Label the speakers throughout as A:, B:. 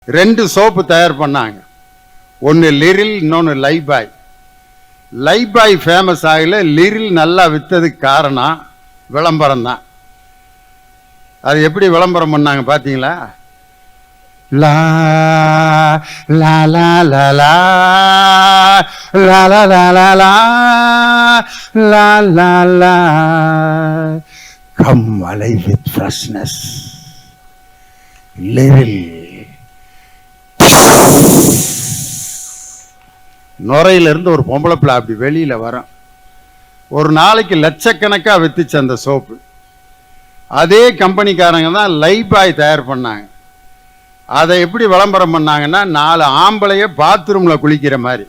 A: ரெண்டு சோப்பு தயார் பண்ணாங்க. ஒன்று லிரில், இன்னொன்று லைபாய். லைபாய் ஃபேமஸ் ஆகல, லிரில் நல்லா விற்றதுக்கு காரணம் விளம்பரம் தான். அது எப்படி விளம்பரம் பண்ணாங்க பார்த்தீங்களா? La la la la la la la la la la la la come alive with freshness Liril. நுரையிலிருந்து ஒரு பொம்பளை பிள்ளை அப்படி வெளியில வரும். ஒரு நாளைக்கு லட்சக்கணக்காக வித்துச்சு அந்த சோப்பு. அதே கம்பெனிக்காரங்க தான் லைபாய் தயார் பண்ணாங்க. அதை எப்படி விளம்பரம் பண்ணாங்கன்னா, 4 ஆம்பளைய பாத்ரூம்ல குளிக்கிற மாதிரி.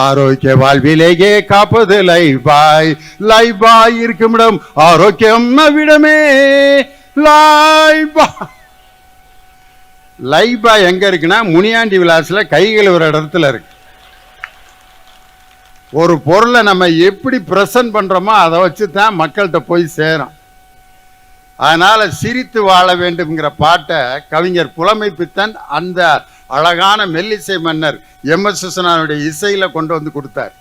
A: ஆரோக்கிய வாழ்விலேயே காப்பது லைபாய், லைபாய் இருக்கும் இடம் ஆரோக்கியம் விடமே லைபாய். லைபாய் எங்க இருக்குன்னா, முனியாண்டி விலாசில் கை கழுவுற இடத்துல இருக்கு. ஒரு பொருளை நம்ம எப்படி பிரசன்ட் பண்றோமோ அதை வச்சு தான் மக்கள்கிட்ட போய் சேரும். அதனால சிரித்து வாழ வேண்டும்ங்கிற பாட்டை கவிஞர் புலமை பித்தன் அந்த அழகான மெல்லிசை மன்னர் எம்.எஸ். விஸ்வநாதனுடைய இசையில கொண்டு வந்து கொடுத்தார்.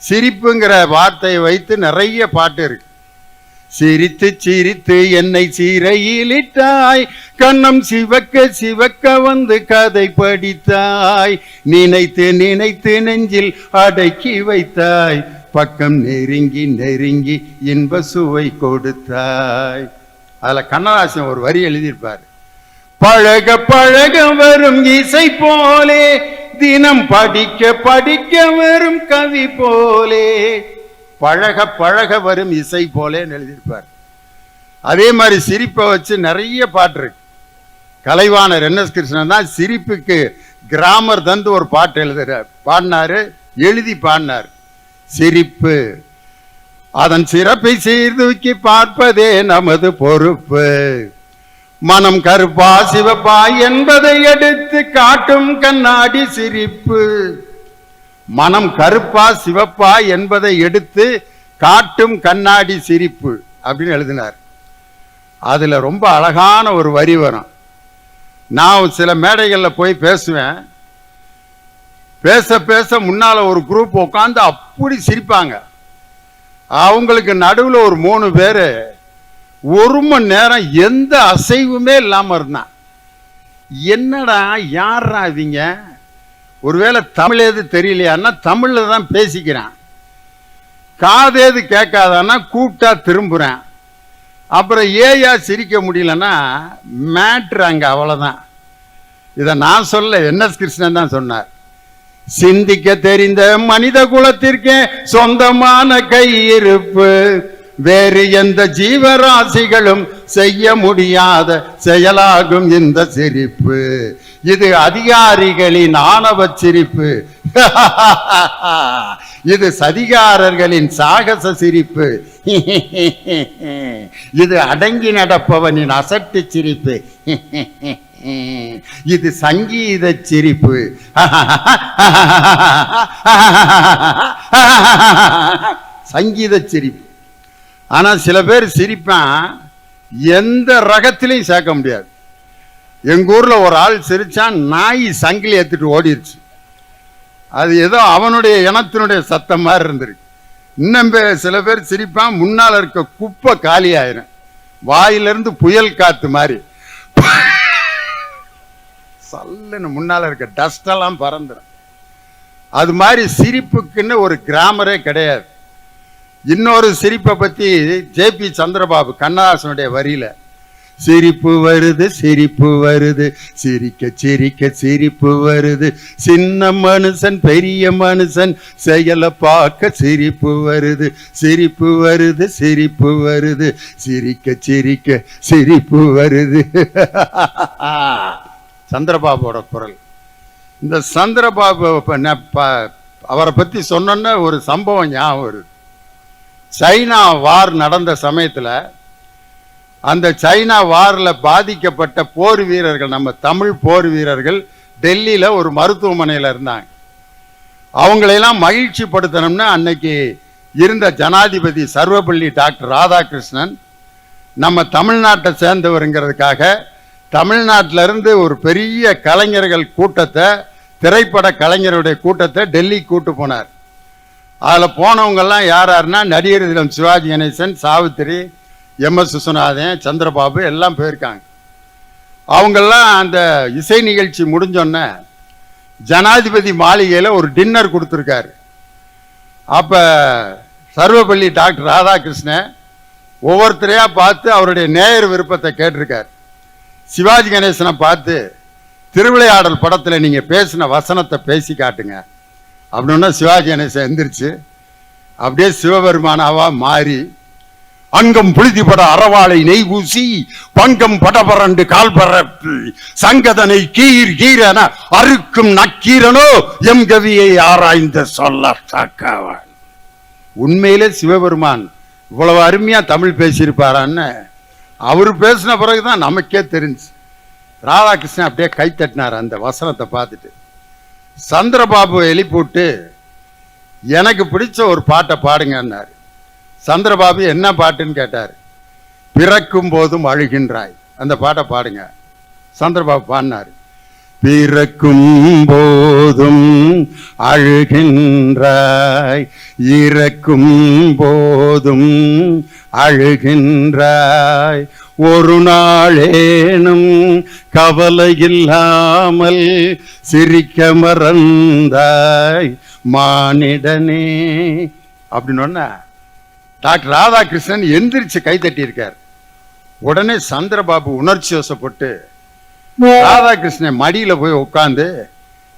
A: சிரிப்புங்கிற வார்த்தையை வைத்து நிறைய பாட்டு இருக்கு. சிரித்து சிரித்து என்னை சீரையிலிட்டாய், கண்ணம் சிவக்க சிவக்க வந்து கதை படித்தாய், நினைத்து நினைத்து நெஞ்சில் அடக்கி வைத்தாய், பக்கம் நெருங்கி நெருங்கி இன்ப சுவை கொடுத்தாய். அதுல கண்ணதாசன் ஒரு வரி எழுதியிருப்பார். பழக பழக வரும் இசை போலே, தினம் படிக்க படிக்க வரும் கவி போலே, பழக பழக வரும் இசை போலேன்னு எழுதியிருப்பார். அதே மாதிரி சிரிப்பை வச்சு நிறைய பாட்டு இருக்கு. கலைவாணர் என்.எஸ். கிருஷ்ணன் தான் சிரிப்புக்கு கிராமர் தந்து ஒரு பாட்டு பாடினாரு, எழுதி பாடினார். சிரிப்பு அதன் சிறப்பை சீர்தூக்கி பார்ப்பதே நமது பொறுப்பு, மனம் கருப்பா சிவப்பா என்பதை எடுத்து காட்டும் கண்ணாடி சிரிப்பு. மனம் கருப்பா சிவப்பா என்பதை எடுத்து காட்டும் கண்ணாடி சிரிப்பு அப்படின்னு எழுதினார். அதுல ரொம்ப அழகான ஒரு வரி வரும். நான் சில மேடைகளில் போய் பேசுவேன். பேச பேச முன்னால ஒரு குரூப் உட்காந்து அப்படி சிரிப்பாங்க. அவங்களுக்கு நடுவில் ஒரு 3 பேர் 1 மணி நேரம் எந்த அசைவுமே இல்லாம இருந்தான். என்னடா யாரா இவங்க, ஒருவேளை தமிழ் எது தெரியலையான்னா தமிழ்ல தான் பேசிக்கிறான், காதேது கேட்காதான்னா கூப்பிட்டா திரும்புறேன், அப்புறம் ஏயா சிரிக்க முடியலன்னா மேட்ரு அங்க அவ்வளவுதான். இதை நான் சொல்ல, என்.எஸ். கிருஷ்ணன் தான் சொன்னார். சிந்திக்க தெரிந்த மனித குலத்திற்கே சொந்தமான கையிருப்பு, வேறு எந்த ஜீவராசிகளும் செய்ய முடியாத செயலாகும் இந்த சிரிப்பு, இது அதிகாரிகளின் ஆணவ சிரிப்பு, இது சதிகாரர்களின் சாகச சிரிப்பு, இது அடங்கி நடப்பவனின் அசட்டு சிரிப்பு, இது சங்கீத சிரிப்பு, சங்கீத சிரிப்பு. ஆனா சில பேர் சிரிப்பான் எந்த ரகத்திலையும் சேர்க்க முடியாது. எங்க ஊர்ல ஒரு ஆள் சிரிச்சான், நாய் சங்கிலி ஏத்துட்டு ஓடிடுச்சு. அது ஏதோ அவனுடைய இனத்தினுடைய சத்தம் மாதிரி இருந்திருக்கு. இன்னும் சில பேர் சிரிப்பான், முன்னால இருக்க குப்பை காலி ஆயிரும், வாயிலிருந்து புயல் காத்து மாதிரி சல்லுன்னு முன்னால இருக்க டஸ்ட் எல்லாம் பறந்துடும். அது மாதிரி சிரிப்புக்குன்னு ஒரு கிராமரே கிடையாது. இன்னொரு சிரிப்பை பத்தி ஜே.பி. சந்திரபாபு கண்ணதாசனுடைய வரியில, சிரிப்பு வருது சிரிப்பு வருது, சிரிக்க சிரிக்க சிரிப்பு வருது, சின்ன மனுஷன் பெரிய மனுஷன் செயலை பார்க்க சிரிப்பு வருது, சிரிப்பு வருது சிரிப்பு வருது, சிரிக்க சிரிக்க சிரிப்பு வருது. சந்திரபாபுவோட குரல். இந்த சந்திரபாபு அவரை பத்தி சொன்னோன்னா ஒரு சம்பவம் ஞாபகம் வருது. சைனா வார் நடந்த சமயத்துல அந்த சைனா வார்ல பாதிக்கப்பட்ட போர் வீரர்கள், நம்ம தமிழ் போர் வீரர்கள் டெல்லியில ஒரு மருத்துவமனையில இருந்தாங்க. அவங்களையெல்லாம் மகிழ்ச்சி படுத்தணும்னு அன்னைக்கு இருந்த ஜனாதிபதி சர்வப்பள்ளி டாக்டர் ராதாகிருஷ்ணன் நம்ம தமிழ்நாட்டை சேர்ந்தவருங்கிறதுக்காக தமிழ்நாட்டில இருந்து ஒரு பெரிய கலைஞர்கள் கூட்டத்தை, திரைப்பட கலைஞருடைய கூட்டத்தை டெல்லி கூட்டு போனார். அதில் போனவங்கெல்லாம் யார் யாருன்னா நடிகர் திலம் சிவாஜி கணேசன், சாவித்திரி, MS விஸ்வநாதன், சந்திரபாபு எல்லாம் போயிருக்காங்க. அவங்கெல்லாம் அந்த இசை நிகழ்ச்சி முடிஞ்சோடனே ஜனாதிபதி மாளிகையில் ஒரு டின்னர் கொடுத்துருக்காரு. அப்போ சர்வப்பள்ளி டாக்டர் ராதாகிருஷ்ணன் ஒவ்வொருத்தரையா பார்த்து அவருடைய நேயர் விருப்பத்தை கேட்டிருக்கார். சிவாஜி கணேசனை பார்த்து திருவிளையாடல் படத்தில் நீங்கள் பேசின வசனத்தை பேசி காட்டுங்க அப்படின்னா சிவாஜி கணேசன் எந்திரிச்சு அப்படியே சிவபெருமானாவா மாறி, அங்கம் புழுதிப்பட அறவாளை நெய் பூசி பங்கம் படபரண்டு கால் பரப்பி சங்கதனை கீர் கீரன அறுக்கும் நக்கீரனோ எம் கவியை ஆராய்ந்த சொல்ல சாக்காவான். உண்மையிலே சிவபெருமான் இவ்வளவு அருமையா தமிழ் பேசியிருப்பாரான்னு அவர் பேசின பிறகுதான் நமக்கே தெரிஞ்சு. ராதாகிருஷ்ணன் அப்படியே கை தட்டினார் அந்த வசனத்தை பார்த்துட்டு. சந்திரபாபு எழுப்பிவிட்டு எனக்கு பிடிச்ச ஒரு பாட்டை பாடுங்கன்னாரு. சந்திரபாபு என்ன பாட்டுன்னு கேட்டார். பிறக்கும் போதும் அழுகின்றாய், அந்த பாட்டை பாடுங்க. சந்திரபாபு பாடினார். பிறக்கும் போதும் அழுகின்றாய், இறக்கும் போதும் அழுகின்றாய், ஒரு நாளேனும் கவலை இல்லாமல் சிரிக்க மறந்தாய் மானிடனே அப்படின்னு டாக்டர் ராதாகிருஷ்ணன் எந்திரிச்சு கை தட்டி இருக்கார். உடனே சந்திரபாபு உணர்ச்சி வசப்பட்டு ராதாகிருஷ்ணன் மடியில போய் உட்காந்து,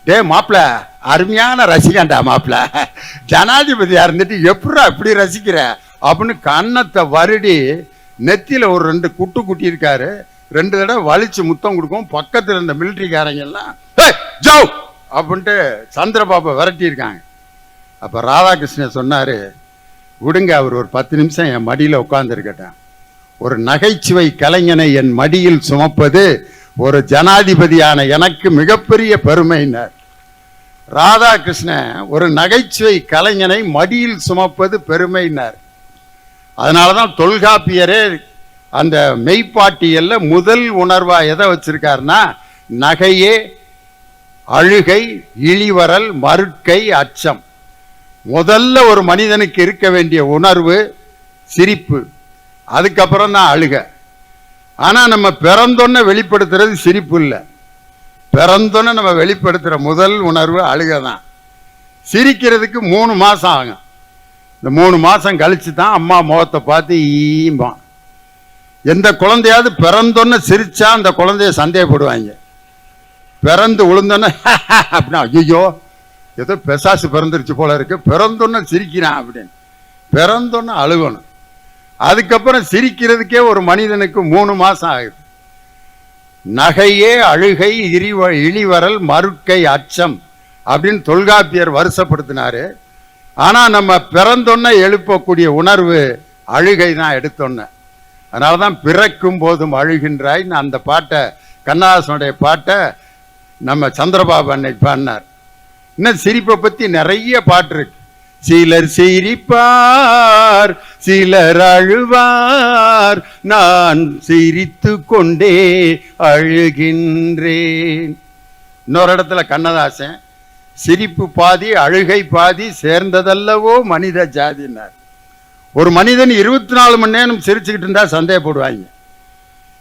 A: டே மாப்பிள அருமையான ரசிகண்டா மாப்பிள, ஜனாதிபதியா இருந்துட்டு எப்படா இப்படி ரசிக்கிற அப்படின்னு கன்னத்தை வருடி நெத்தியில ஒரு 2 குட்டு குட்டி இருக்காரு. 2 தடவை வலிச்சு முத்தம் கொடுக்கும். பக்கத்தில் இருந்த மிலிட்டரிக்காரங்க எல்லாம் ஜோ அப்படின்ட்டு சந்திரபாபு விரட்டி இருக்காங்க. அப்ப ராதாகிருஷ்ணன் சொன்னாரு, விடுங்க, அவர் ஒரு 10 நிமிஷம் என் மடியில உட்கார்ந்து இருக்கட்டும். ஒரு நகைச்சுவை கலைஞனை என் மடியில் சுமப்பது ஒரு ஜனாதிபதியான எனக்கு மிகப்பெரிய பெருமையினர். ராதாகிருஷ்ணன் ஒரு நகைச்சுவை கலைஞனை மடியில் சுமப்பது பெருமையினர். அதனாலதான் தொல்காப்பியரே அந்த மெய்ப்பாட்டியல்ல முதல் உணர்வா எதை வச்சிருக்காருன்னா, நகையே, அழுகை, இழிவரல், மறுக்கை, அச்சம். முதல்ல ஒரு மனிதனுக்கு இருக்க வேண்டிய உணர்வு சிரிப்பு, அதுக்கப்புறம் தான் அழுக. ஆனா நம்ம பிறந்தோன்னு வெளிப்படுத்துறது சிரிப்பு இல்லை. பிறந்தோன்னு நம்ம வெளிப்படுத்துற முதல் உணர்வு அழுக தான். சிரிக்கிறதுக்கு 3 மாசம் ஆகும். இந்த 3 மாசம் கழிச்சு தான் அம்மா முகத்தை பார்த்து ஈம்பான். எந்த குழந்தையாவது பிறந்தோன்னு சிரிச்சா அந்த குழந்தைய சந்தேகப்படுவாங்க. பிறந்து உளுந்தோன்னு அப்படின்னா ஐயோ ஏதோ பெசாசு பிறந்துருச்சு போல இருக்கு, பிறந்தோன்னு சிரிக்கிறான் அப்படின்னு. பிறந்தோன்னு அழுகணும். அதுக்கப்புறம் சிரிக்கிறதுக்கே ஒரு மனிதனுக்கு 3 மாசம் ஆகுது. நகையே, அழுகை, இழிவரல், மறுக்கை, அச்சம் அப்படின்னு தொல்காப்பியர் வருஷப்படுத்தினாரு. ஆனா நம்ம பிறந்தோன்ன எழுப்பக்கூடிய உணர்வு அழுகை தான் எடுத்தோன்ன. அதனாலதான் பிறக்கும் போதும் அழுகின்றாய்ன்னு அந்த பாட்டை, கண்ணதாசனுடைய பாட்டை நம்ம சந்திரபாபு அன்னைக்கு பாடினார். இன்னும் சிரிப்பை பத்தி நிறைய பாட்டு இருக்கு. சிலர் சிரிப்பார், சிலர் அழுவார், நான் சிரித்து கொண்டே அழுகின்றேன். இன்னொரு இடத்துல கண்ணதாசன் சிரிப்பு பாதி அழுகை பாதி சேர்ந்ததல்லவோ மனித ஜாதினார். ஒரு மனிதன் 24 மணி நேரம் சிரிச்சுக்கிட்டு இருந்தா சந்தேகப்படுவாங்க.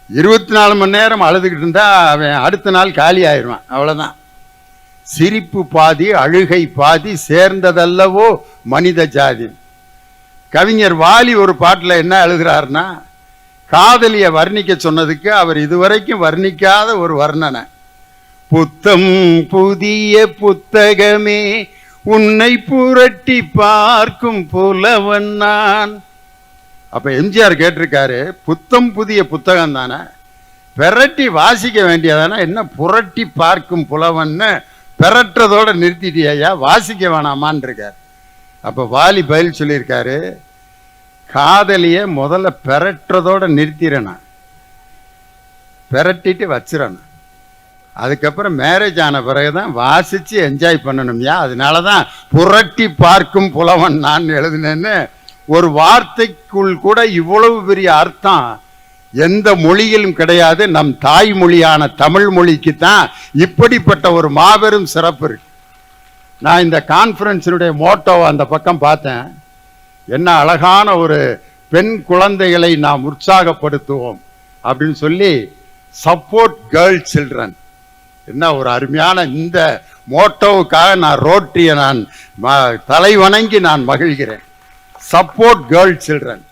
A: 24 மணி நேரம் அழுதுகிட்டு இருந்தா அவன் அடுத்த நாள் காலி ஆயிடுவான். அவ்வளவுதான். சிரிப்பு பாதி அழுகை பாதி சேர்ந்ததல்லவோ மனித ஜாதி. கவிஞர் வாலி ஒரு பாட்டுல என்ன எழுதுறாருன்னா, காதலிய வர்ணிக்க சொன்னதுக்கு அவர் இதுவரைக்கும் வர்ணிக்காத ஒரு வர்ணனை. புத்தம் புதிய புத்தகமே உன்னை புரட்டி பார்க்கும் புலவன் நான். அப்ப எம்ஜிஆர் கேட்டிருக்காரு, புத்தம் புதிய புத்தகம் தானே, பெரட்டி வாசிக்க வேண்டியதானே, என்ன புரட்டி பார்க்கும் புலவன்னு பெரட்டுறதோட நிறுத்திட்டியா, வாசிக்க வேணாமான் இருக்கார். அப்ப வாலி பதில் சொல்லியிருக்காரு, காதலிய முதல்ல பெரட்டுறதோட நிறுத்திடனா, பெரட்டிட்டு வச்சிடணும். அதுக்கப்புறம் மேரேஜ் ஆன பிறகுதான் வாசிச்சு என்ஜாய் பண்ணணும்யா. அதனாலதான் புரட்டி பார்க்கும் புலவன் நான் எழுதினேன்னு. ஒரு வார்த்தைக்குள் கூட இவ்வளவு பெரிய அர்த்தம் எந்த மொழியிலும் கிடையாது. நம் தாய்மொழியான தமிழ் மொழிக்கு தான் இப்படிப்பட்ட ஒரு மாபெரும் சிறப்பு இருக்கு. நான் இந்த கான்ஃபரன்ஸினுடைய மோட்டோவை அந்த பக்கம் பார்த்தேன். என்ன அழகான ஒரு பெண் குழந்தைகளை நாம் உற்சாகப்படுத்துவோம் அப்படின்னு சொல்லி, சப்போர்ட் கேர்ள் சில்ட்ரன். என்ன ஒரு அருமையான இந்த மோட்டோவுக்காக நான் ரோட்டரியை நான் தலை வணங்கி நான் மகிழ்கிறேன். Support girl children.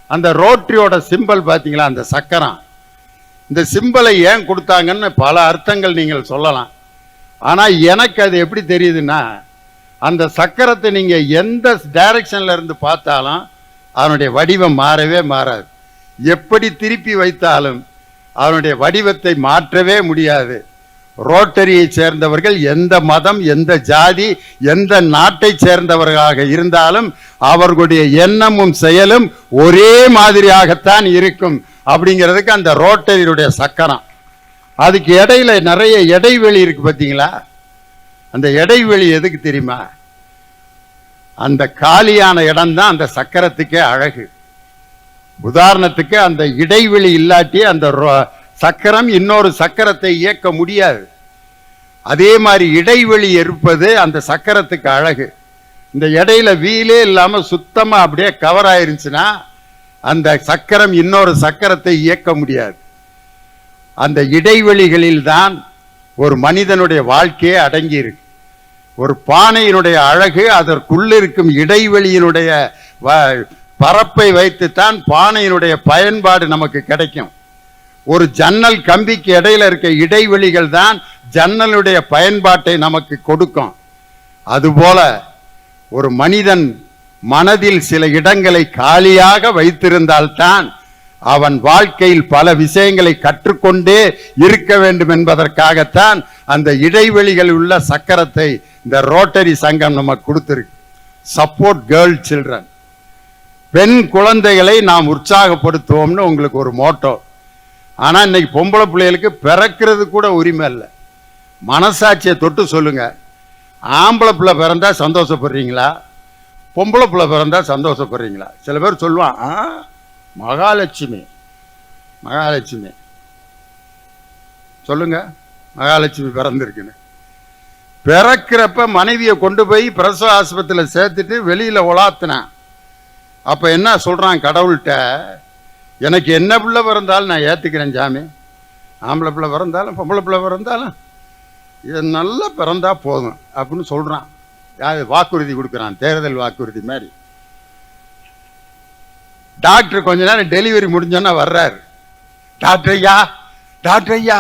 A: அந்த ரோட்டரியோட சிம்பல் பார்த்தீங்களா, அந்த சக்கரம். இந்த சிம்பலை ஏன் கொடுத்தாங்கன்னு பல அர்த்தங்கள் நீங்கள் சொல்லலாம். ஆனால் எனக்கு அது எப்படி தெரியுதுன்னா, அந்த சக்கரத்தை நீங்கள் எந்த டைரக்ஷன்ல இருந்து பார்த்தாலும் அதனுடைய வடிவம் மாறவே மாறாது. எப்படி திருப்பி வைத்தாலும் அதனுடைய வடிவத்தை மாற்றவே முடியாது. ரோட்டரியை சேர்ந்தவர்கள் எந்த மதம், எந்த ஜாதி, எந்த நாட்டை சேர்ந்தவர்களாக இருந்தாலும் அவர்களுடைய எண்ணமும் செயலும் ஒரே மாதிரியாகத்தான் இருக்கும். அப்படிங்கிறதுக்கு அந்த ரோட்டரியுடைய சக்கரம். அதுக்கு இடையில நிறைய இடைவெளி இருக்கு பார்த்தீங்களா? அந்த இடைவெளி எதுக்கு தெரியுமா? அந்த காலியான இடம் தான் அந்த சக்கரத்துக்கே அழகு. உதாரணத்துக்கு அந்த இடைவெளி இல்லாட்டி அந்த சக்கரம் இன்னொரு சக்கரத்தை இயக்க முடியாது. அதே மாதிரி இடைவெளி இருப்பது அந்த சக்கரத்துக்கு அழகு. இந்த இடையில வீலே இல்லாம சுத்தமா அப்படியே கவர் ஆயிருந்துச்சுன்னா அந்த சக்கரம் இன்னொரு சக்கரத்தை இயக்க முடியாது. அந்த இடைவெளிகளில் தான் ஒரு மனிதனுடைய வாழ்க்கையே அடங்கி இருக்கு. ஒரு பானையினுடைய அழகு அதற்குள்ளிருக்கும் இடைவெளியினுடைய பரப்பை வைத்துத்தான் பானையினுடைய பயன்பாடு நமக்கு கிடைக்கும். ஒரு ஜன்னல் கம்பிக்கு இடையில இருக்க இடைவெளிகள் தான் ஜன்னலுடைய பயன்பாட்டை நமக்கு கொடுக்கும். அதுபோல ஒரு மனிதன் மனதில் சில இடங்களை காலியாக வைத்திருந்தால்தான் அவன் வாழ்க்கையில் பல விஷயங்களை கற்றுக்கொண்டே இருக்க வேண்டும் என்பதற்காகத்தான் அந்த இடைவெளிகள் உள்ள சக்கரத்தை இந்த ரோட்டரி சங்கம் நமக்கு கொடுத்திருக்கு. Support girl children. பெண் குழந்தைகளை நாம் உற்சாகப்படுத்துவோம்னு உங்களுக்கு ஒரு மோட்டோ. ஆனால் இன்னைக்கு பொம்பளை பிள்ளைகளுக்கு பிறக்கிறது கூட உரிமை இல்லை. மனசாட்சியை தொட்டு சொல்லுங்க, ஆம்பளை பிள்ளை பிறந்தா சந்தோஷப்படுறீங்களா, பொம்பளை பிள்ளை பிறந்தா சந்தோஷப்படுறீங்களா? சில பேர் சொல்லுவான், மகாலட்சுமி மகாலட்சுமி சொல்லுங்க, மகாலட்சுமி பிறந்திருக்குன்னு. பிறக்கிறப்ப மனைவியை கொண்டு போய் பிரசவ ஆஸ்பத்திரியில் சேர்த்துட்டு வெளியில் உலாத்தினான். அப்போ என்ன சொல்கிறான் கடவுள்கிட்ட, எனக்கு என்ன பிள்ளை பிறந்தாலும் நான் ஏற்றுக்கிறேன் சாமி. ஆம்பளை பிள்ளை பிறந்தாலும் பொம்பளை பிள்ளை பிறந்தாலும் இது நல்லா பிறந்தா போதும் அப்படின்னு சொல்கிறான். வாக்குறுதி கொடுக்குறான், தேர்தல் வாக்குறுதி மாதிரி. டாக்டர் கொஞ்ச நேரம் டெலிவரி முடிஞ்சோன்னா வர்றாரு. டாக்டர் ஐயா, டாக்டர் ஐயா,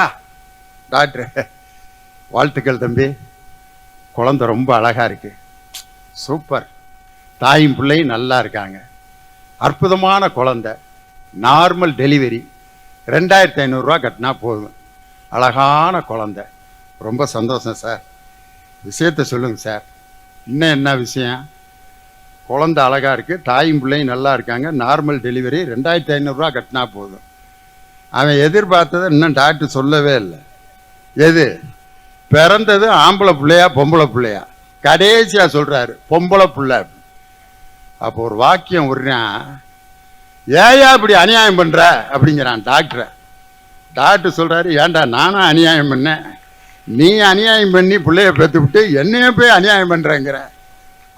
A: டாக்டர் வாழ்த்துக்கள் தம்பி, குழந்தை ரொம்ப அழகா இருக்கு, சூப்பர், தாயும் பிள்ளையும் நல்லா இருக்காங்க, அற்புதமான குழந்தை, நார்மல் டெலிவரி, 2500 ரூபா கட்டினா போதும், அழகான குழந்தை, ரொம்ப சந்தோஷம் சார், விஷயத்த சொல்லுங்க சார். இன்னும் என்ன விஷயம்? குழந்தை அழகா இருக்கு, தாயும் பிள்ளையும் நல்லா இருக்காங்க, நார்மல் டெலிவரி, 2500 ரூபா கட்டினா போதும். அவன் எதிர்பார்த்ததை இன்னும் டாக்டர் சொல்லவே இல்லை. எது பிறந்தது ஆம்பளை பிள்ளையா பொம்பளை பிள்ளையா? கடைசியா சொல்றாரு பொம்பளை பிள்ளை. அப்போ ஒரு வாக்கியம் விடுறான், ஏயா இப்படி அநியாயம் பண்ற அப்படிங்கிறான் டாக்டரை. டாக்டர் சொல்றாரு, ஏன்டா நானும் அநியாயம் பண்ணேன், நீ அநியாயம் பண்ணி பிள்ளைய பெற்று விட்டு என்னைய போய் அநியாயம் பண்றேங்கிற.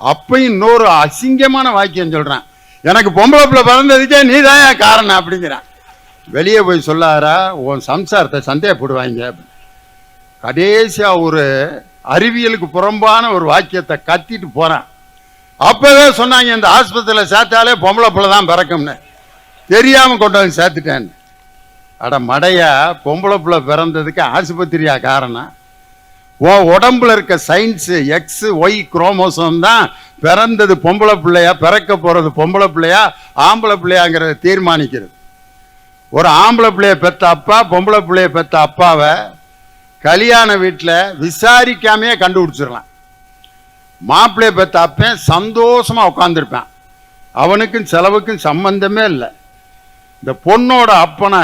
A: அப்பயும் இன்னொரு அசிங்கமான வாக்கியம் சொல்றான், எனக்கு பொம்பளை பிள்ளை பிறந்ததுக்கே நீ தான் காரணம் அப்படிங்கிறான். வெளியே போய் சொல்லாரா, உன் சம்சாரத்தை சந்தேகப்படுவாங்க. கடைசியா ஒரு அறிவியலுக்கு புறம்பான ஒரு வாக்கியத்தை கத்திட்டு போறான். அப்பவே சொன்னாங்க, இந்த ஆஸ்பத்திரியில் சேர்த்தாலே பொம்பளை பிள்ளை தான் பிறக்கும்னு, தெரியாம கொண்டு வந்து சேர்த்துட்டேன். அட மடையா, பொம்பளை பிள்ளை பிறந்ததுக்கு ஆஸ்பத்திரியா காரணம்? உன் உடம்புல இருக்க சயின்ஸ் எக்ஸ் ஒய் குரோமோசோம் தான் பிறந்தது பொம்பளை பிள்ளையா, பிறக்க போறது பொம்பளை பிள்ளையா ஆம்பளை பிள்ளையாங்கிறத தீர்மானிக்கிறது. ஒரு ஆம்பளை பிள்ளைய பெற்ற அப்பா பொம்பளை பிள்ளைய பெற்ற அப்பாவை கல்யாண வீட்டில் விசாரிக்காமையே கண்டுபிடிச்சிடலாம். மாப்பிள்ளைய பெற்ற அப்பன் சந்தோஷமா உட்காந்துருப்பான், அவனுக்கும் செலவுக்கும் சம்பந்தமே இல்லை. இந்த பொண்ணோட அப்பனை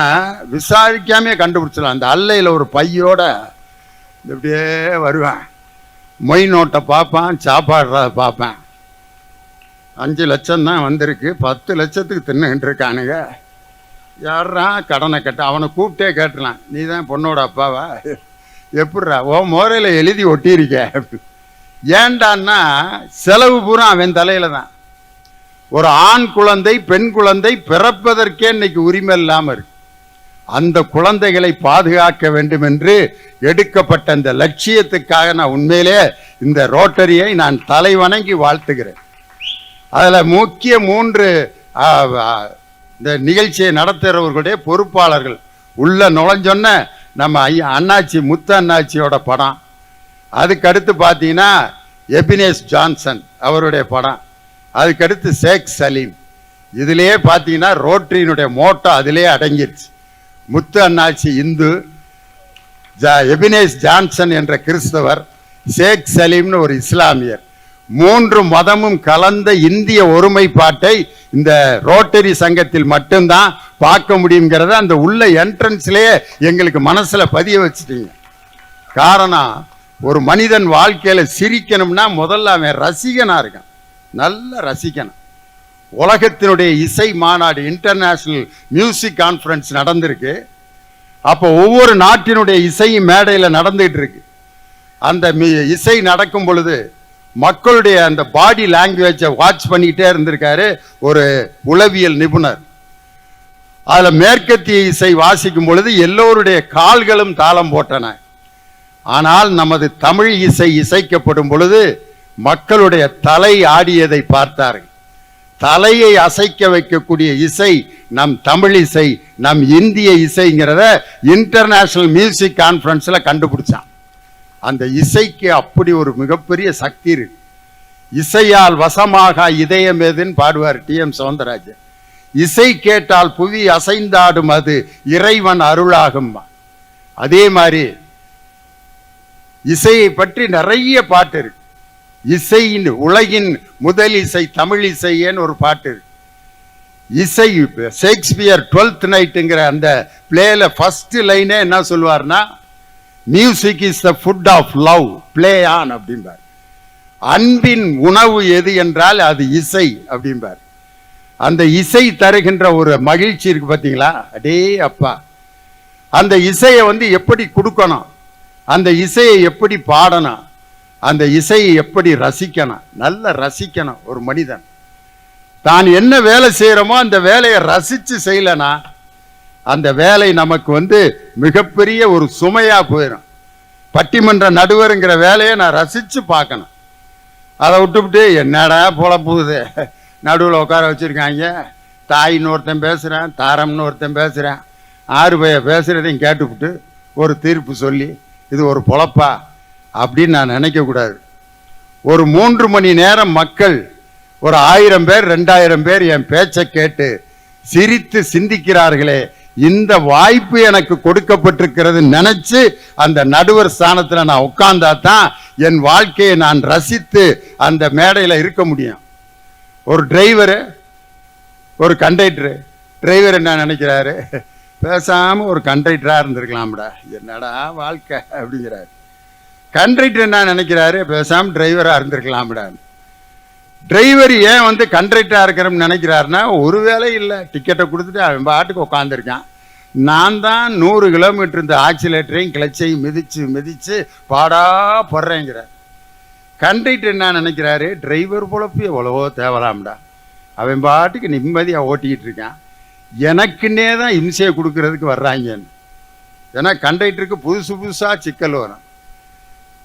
A: விசாரிக்காமே கண்டுபிடிச்சிடலாம். இந்த அல்லையில் ஒரு பையோட இப்படியே வருவேன், மொய் நோட்டை பார்ப்பான், சாப்பாடுறத பார்ப்பேன். 5 லட்சம் தான் வந்திருக்கு, 10 லட்சத்துக்கு தின்னுகிட்டு இருக்கானுங்க, யாரா கடனை கட்ட, அவனை கூப்பிட்டே கேட்டலாம், நீ தான் பொண்ணோட அப்பாவா, எப்படிரா ஓ மோரையில் எழுதி ஒட்டியிருக்க. ஏண்டான்னா செலவு பூரா அவன் தலையில தான். ஒரு ஆண் குழந்தை பெண் குழந்தை பிறப்பதற்கே இன்னைக்கு உரிமை இல்லாமல் இருக்கு. அந்த குழந்தைகளை பாதுகாக்க வேண்டும் என்று எடுக்கப்பட்ட இந்த லட்சியத்துக்காக நான் உண்மையிலே இந்த ரோட்டரியை நான் தலை வணங்கி வாழ்த்துகிறேன். அதில் முக்கிய 3 இந்த நிகழ்ச்சியை நடத்துகிறவர்களுடைய பொறுப்பாளர்கள் உள்ள நுழைஞ்சொன்ன நம்ம அண்ணாச்சி முத்து அண்ணாச்சியோட படம், அதுக்கடுத்து பார்த்தீங்கன்னா எபினேஸ் ஜான்சன் அவருடைய படம், அதுக்கடுத்து ஷேக் சலீம். இதுலேயே பார்த்தீங்கன்னா ரோட்டரியினுடைய மோட்டோ அதிலே அடங்கிருச்சு. முத்து அண்ணாச்சி இந்து, எபினேஸ் ஜான்சன் என்ற கிறிஸ்தவர், ஷேக் சலீம்னு ஒரு இஸ்லாமியர். 3 மதமும் கலந்த இந்திய ஒருமைப்பாட்டை இந்த ரோட்டரி சங்கத்தில் மட்டும்தான் பார்க்க முடியுங்கிறத அந்த உள்ள என்ட்ரன்ஸ்லேயே எங்களுக்கு மனசுல பதிய வச்சுட்டீங்க. காரணம், ஒரு மனிதன் வாழ்க்கையில சிரிக்கணும்னா முதல்ல அவன் ரசிகனா இருக்கான், நல்ல ரசிக்கணும். உலகத்தினுடைய இசை மாநாடு இன்டர்நேஷனல் மியூசிக் கான்ஃபரன்ஸ் நடந்திருக்கு. அப்போ ஒவ்வொரு நாட்டினுடைய இசையும் மேடையில் நடந்துகிட்டு இருக்கு. அந்த இசை நடக்கும் பொழுது மக்களுடைய அந்த பாடி லாங்குவேஜை வாட்ச் பண்ணிக்கிட்டே இருந்திருக்காரு ஒரு உளவியல் நிபுணர். அதில் மேற்கத்திய இசை வாசிக்கும் பொழுது எல்லோருடைய கால்களும் தாளம் போட்டன. ஆனால் நமது தமிழ் இசை இசைக்கப்படும் பொழுது மக்களுடைய தலை ஆடியதை பார்த்தார்கள். தலையை அசைக்க வைக்கக்கூடிய இசை நம் தமிழ் இசை, நம் இந்திய இசைங்கிறத இன்டர்நேஷனல் மியூசிக் கான்ஃபரன்ஸில் கண்டுபிடிச்சான். அந்த இசைக்கு அப்படி ஒரு மிகப்பெரிய சக்தி இருக்கு. இசையால் வசமாக இதயம் எதுன்னு பாடுவார் TM சௌந்தரராஜன். இசை கேட்டால் புவி அசைந்தாடும், அது இறைவன் அருளாகும். அதே மாதிரி இசையை பற்றி நிறைய பாட்டு இருக்கு. இசையின் உலகின் முதல் இசை தமிழ் இசைன்னு ஒரு பாட்டு இருக்கு. இசை ஷேக்ஸ்பியர் 12th நைட்டுங்கிற அந்த பிளேல ஃபர்ஸ்ட் லைனே என்ன சொல்லுவார்னா, music is the food of love, play on அப்படிம்பார். அன்பின் உணவு எது என்றால் அது இசை அப்படிம்பார். அந்த இசை தருகின்ற ஒரு மகிழ்ச்சி இருக்கு பார்த்தீங்களா, அடே அப்பா. அந்த இசையை எப்படி கொடுக்கணும், அந்த இசையை எப்படி பாடணும், அந்த இசையை எப்படி ரசிக்கணும், நல்ல ரசிக்கணும். ஒரு மனிதன் தான் என்ன வேலை செய்யறோமோ அந்த வேலையை ரசிச்சு செய்யலனா அந்த வேலை நமக்கு மிகப்பெரிய ஒரு சுமையா போயிடும். பட்டிமன்ற நடுவருங்கிற வேலையை நான் ரசிச்சு பார்க்கணும். அதை விட்டுவிட்டு என்னடா பொழப்புது, நடுவில் உட்கார வச்சிருக்காங்க, தாயின்னு ஒருத்தன் பேசுகிறேன், தாரம்னு ஒருத்தன் பேசுகிறேன், 6 பேர் பேசுகிறதையும் கேட்டுவிட்டு ஒரு தீர்ப்பு சொல்லி இது ஒரு பொழப்பா அப்படின்னு நான் நினைக்கக்கூடாது. ஒரு 3 மணி நேரம் மக்கள் ஒரு 1000 பேர் 2000 பேர் என் பேச்சை கேட்டு சிரித்து சிந்திக்கிறார்களே, இந்த வாய்ப்பு எனக்கு கொடுக்கப்பட்டிருக்கிறது நினைச்சு அந்த நடுவர் ஸ்தானத்தில் நான் உட்கார்ந்தா தான் என் வாழ்க்கையை நான் ரசித்து அந்த மேடையில் இருக்க முடியும். ஒரு டிரைவரு, ஒரு கண்டக்டரு, டிரைவர் என்ன நினைக்கிறாரு, பேசாம ஒரு கண்டக்டரா இருந்திருக்கலாம்டா, என்னடா வாழ்க்கை அப்படிங்கிறாரு. கண்டக்டர் என்ன நினைக்கிறாரு, பேசாம டிரைவரா இருந்திருக்கலாம்டா. டிரைவர் ஏன் கண்டக்டரா இருக்கிறோம்னு நினைக்கிறாருன்னா, ஒரு வேலை இல்லை, டிக்கெட்டை கொடுத்துட்டு அவன் பாட்டுக்கு உட்காந்துருக்கான். நான் தான் 100 கிலோமீட்டர் இந்த ஆக்சிலேட்டரையும் கிளச்சையும் மிதிச்சு மிதிச்சு பாடா போடுறேங்கிறார். கண்டக்டர் என்ன நினைக்கிறாரு, டிரைவர் பொழப்பு எவ்வளவோ தேவலாம்டா, அவன் பாட்டுக்கு நிம்மதியாக ஓட்டிக்கிட்டு இருக்கான், எனக்குன்னே தான் இம்சையை கொடுக்கறதுக்கு வர்றாங்கன்னு. ஏன்னா கண்டக்டருக்கு புதுசு புதுசாக சிக்கல் வரும்.